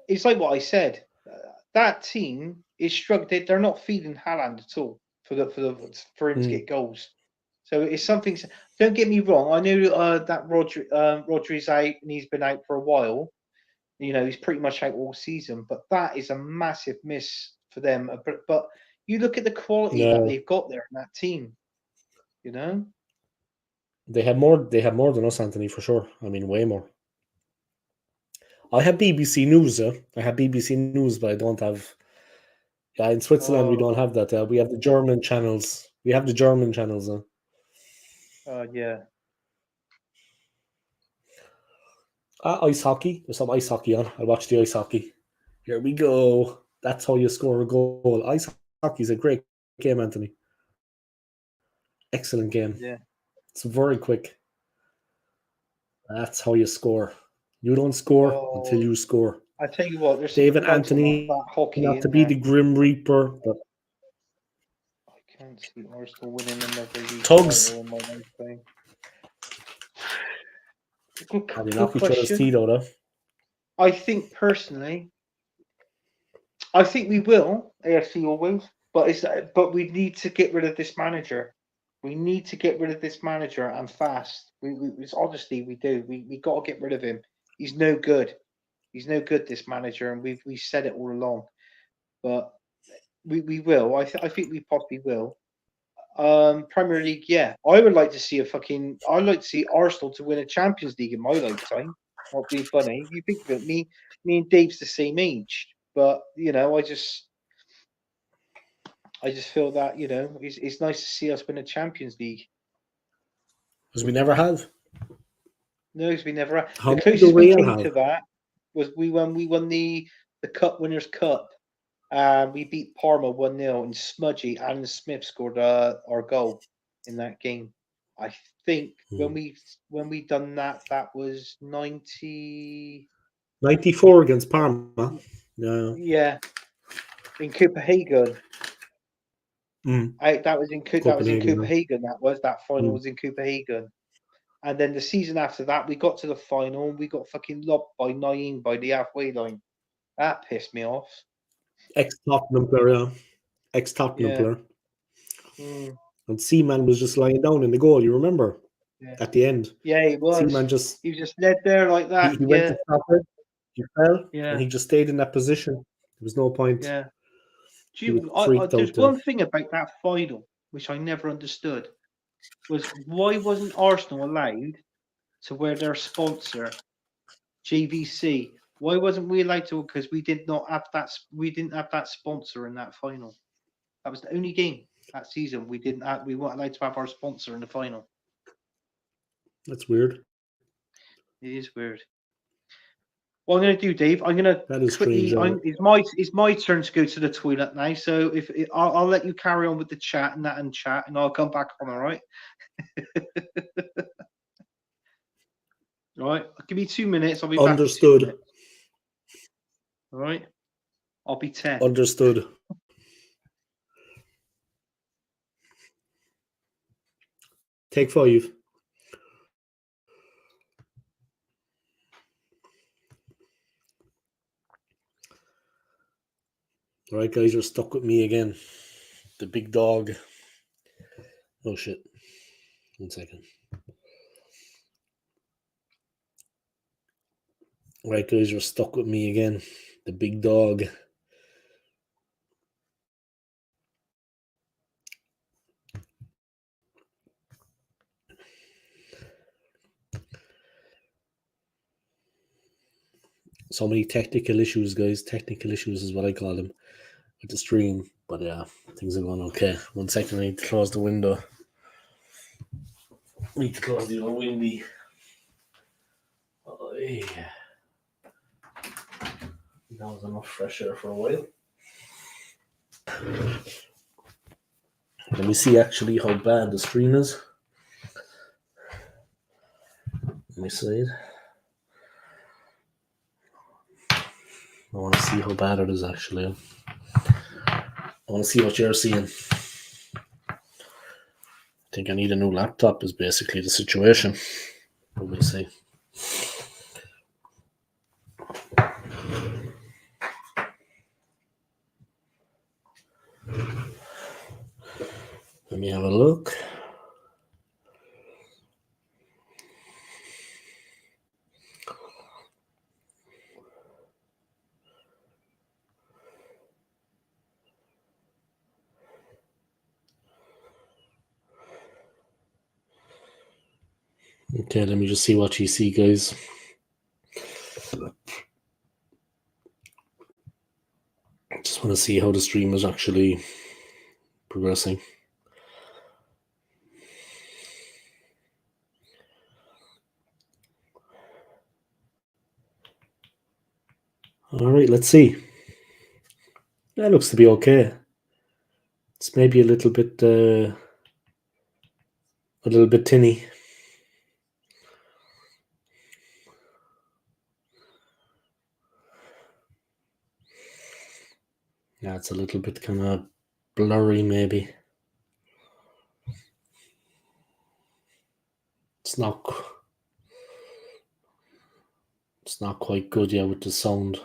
It's like what I said. That team is struggling. They're not feeding Haaland at all for him to get goals. So it's something. Don't get me wrong. I know that Rodri's out and he's been out for a while. He's pretty much out all season. But that is a massive miss for them. But you look at the quality that they've got there in that team. They have more. They have more than us, Anthony, for sure. I mean, way more. I have BBC News. I have BBC News, but I don't have. Yeah, in Switzerland we don't have that. We have the German channels. We have the German channels. Yeah. Ice hockey. There's some ice hockey on. I'll watch the ice hockey. Here we go. That's how you score a goal. Ice hockey is a great game, Anthony. Excellent game. Yeah. It's very quick. That's how you score. You don't score until Oh, you score. I tell you what, there's some David quality Anthony, that hockey not in to be there. the Grim Reaper, but I can't see Arsenal winning another league Tugs. title in my lifetime. Good, They good knock each other's question. teeth out of. I think personally, I think we will AFC always, but we need to get rid of this manager. We need to get rid of this manager and fast. It's honestly we do. We got to get rid of him. He's no good. He's no good. This manager, and we said it all along. But we will. I think we possibly will. Premier League, yeah. I would like to see I'd like to see Arsenal to win a Champions League in my lifetime. That'd be funny. You think of it, me and Dave's the same age, but I just feel that it's nice to see us win a Champions League. Because we never have. No, because we never had. How The many do closest we Real came have? to that was we won the Cup Winners' Cup. We beat Parma 1-0, and Smudgy and Smith scored our goal in that game. I think when we done that, that was 94 against Parma. Yeah. yeah, in Copenhagen. Mm. That was in Copenhagen. Copenhagen. That final Mm. was in Copenhagen. And then the season after that, we got to the final and we got fucking lobbed by Naeem by the halfway line. That pissed me off. Ex-Tottenham player, yeah. Ex-Tottenham Yeah. player. Mm, And Seaman was just lying down in the goal, you remember? yeah. At the end. Yeah, he was. Seaman just... He was just led there like that. He went to stop it. He fell. Yeah. And he just stayed in that position. There was no point. Yeah. He was freaked There's out. one thing about that final which I never understood was why wasn't Arsenal allowed to wear their sponsor, JVC? Why wasn't we allowed to? Because we did not have that. We didn't have that sponsor in that final. That was the only game that season we didn't have. We weren't allowed to have our sponsor in the final. That's weird. It is weird. What I'm going to do, Dave, I'm going That to is quickly. strange. It's my turn to go to the toilet now. So if I'll let you carry on with the chat and chat, and I'll come back on. All right. All right. Give me 2 minutes. I'll be back in 2 minutes. All right. I'll be 10. Understood. Take 5. All right, guys, you're stuck with me again. The big dog. Oh, shit. 1 second. All right, guys, you're stuck with me again. The big dog. So many technical issues, guys. Technical issues is what I call them with the stream. But yeah, things are going okay. 1 second, I need to close the window. I need to close the other windy. Oh, yeah. That was enough fresh air for a while. Let me see actually how bad the stream is. Let me see it. I want to see how bad it is actually. I want to see what you're seeing. I think I need a new laptop is basically the situation. Let me see. Let me have a look. Okay, let me just see what you see, guys. I just want to see how the stream is actually progressing. All right, let's see. That looks to be okay. It's maybe a little bit tinny. Yeah, it's a little bit kind of blurry, maybe. It's not quite good yet with the sound.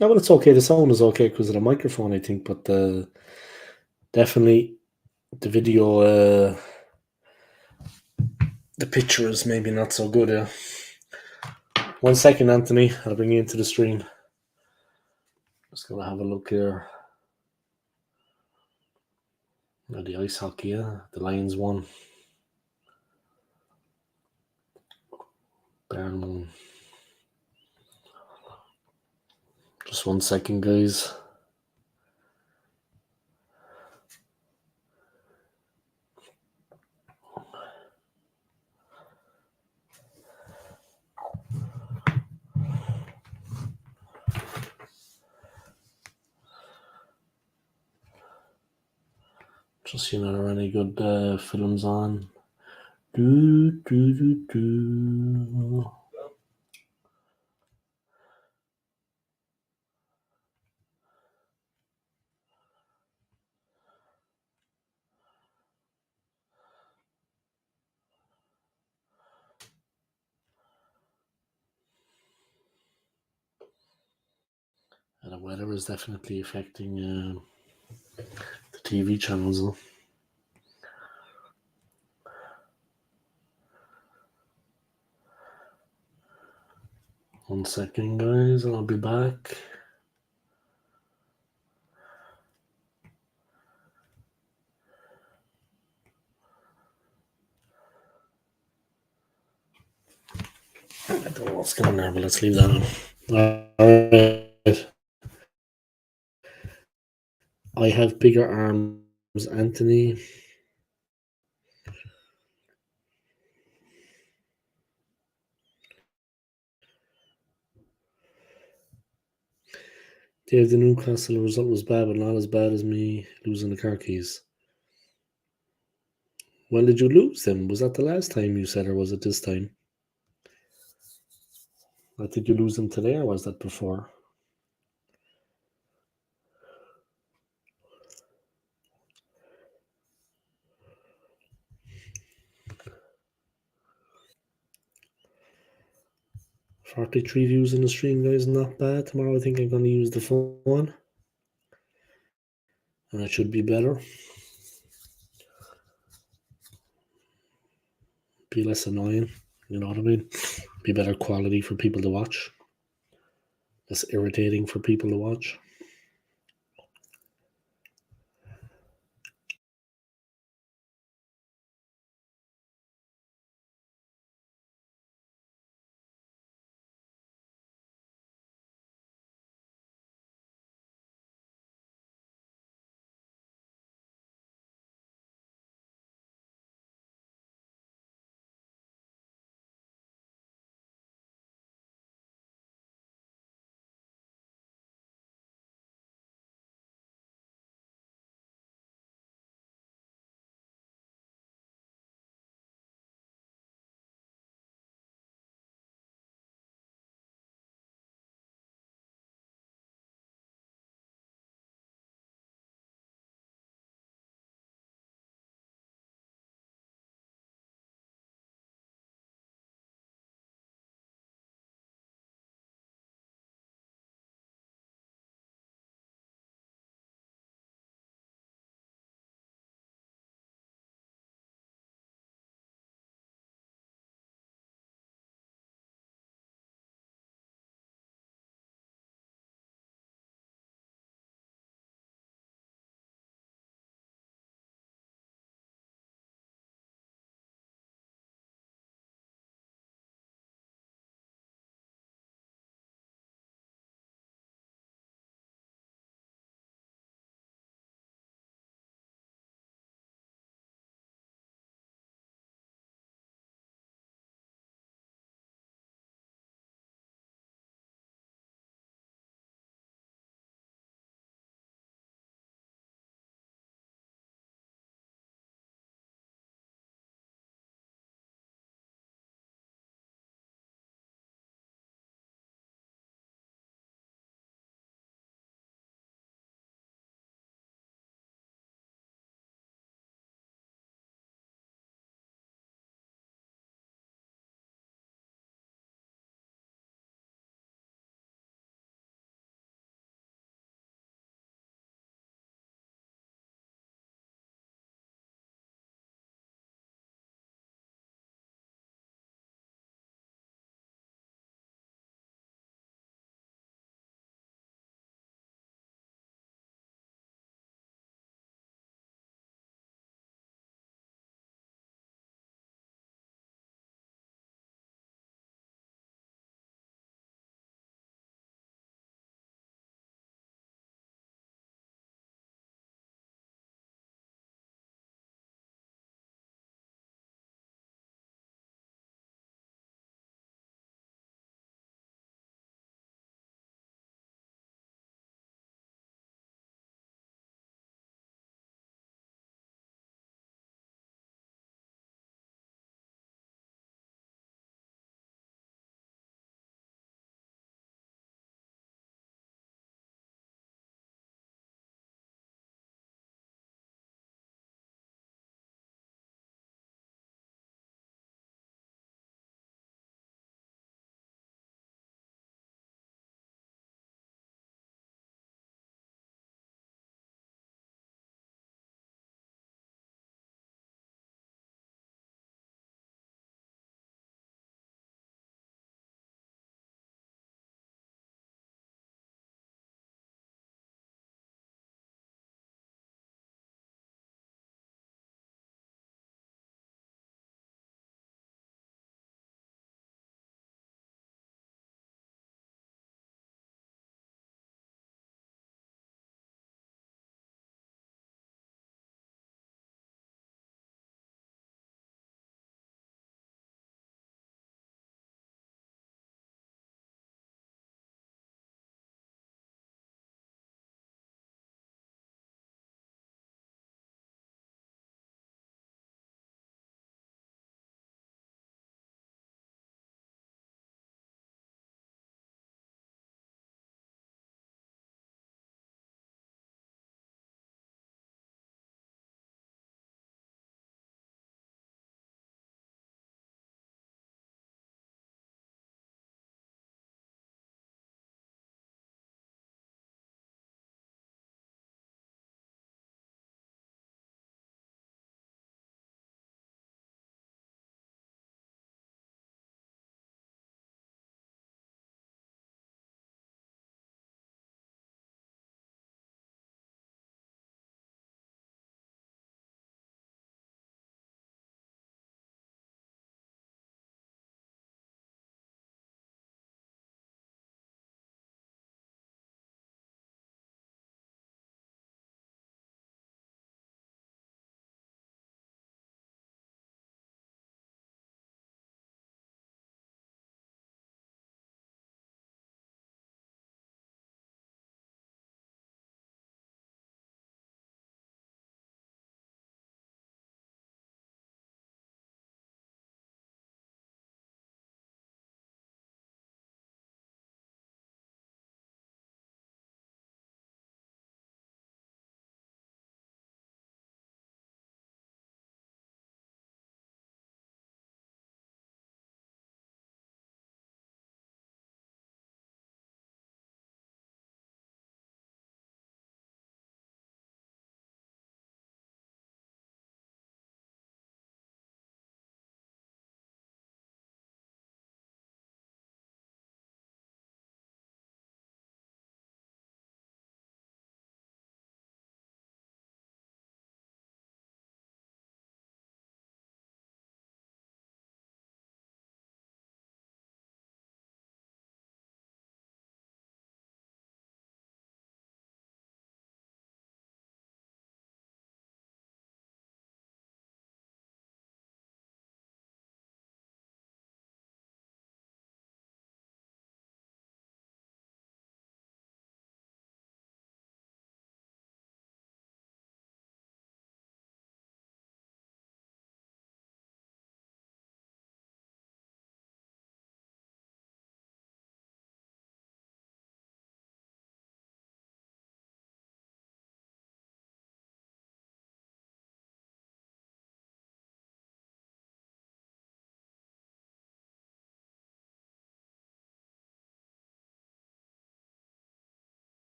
Yeah, well, it's okay. The sound is okay because of the microphone, I think, but definitely the video, the picture is maybe not so good. Yeah. 1 second, Anthony. I'll bring you into the stream. Just gonna have a look here. The ice hockey, yeah. The Lions won. Bayern won. Just 1 second, guys. Just seeing are there any good films on. Do. And the weather is definitely affecting the TV channels, though. One second, guys, and I'll be back. I don't know what's going on there, but let's leave that on. Alright. I have bigger arms, Anthony. Dave, the Newcastle result was bad, but not as bad as me losing the car keys. When did you lose them? Was that the last time you said, or was it this time? Did you lose them today, or was that before? $43 views in the stream, guys, not bad. Tomorrow I think I'm going to use the phone. And it should be better. Be less annoying, you know what I mean? Be better quality for people to watch. Less irritating for people to watch.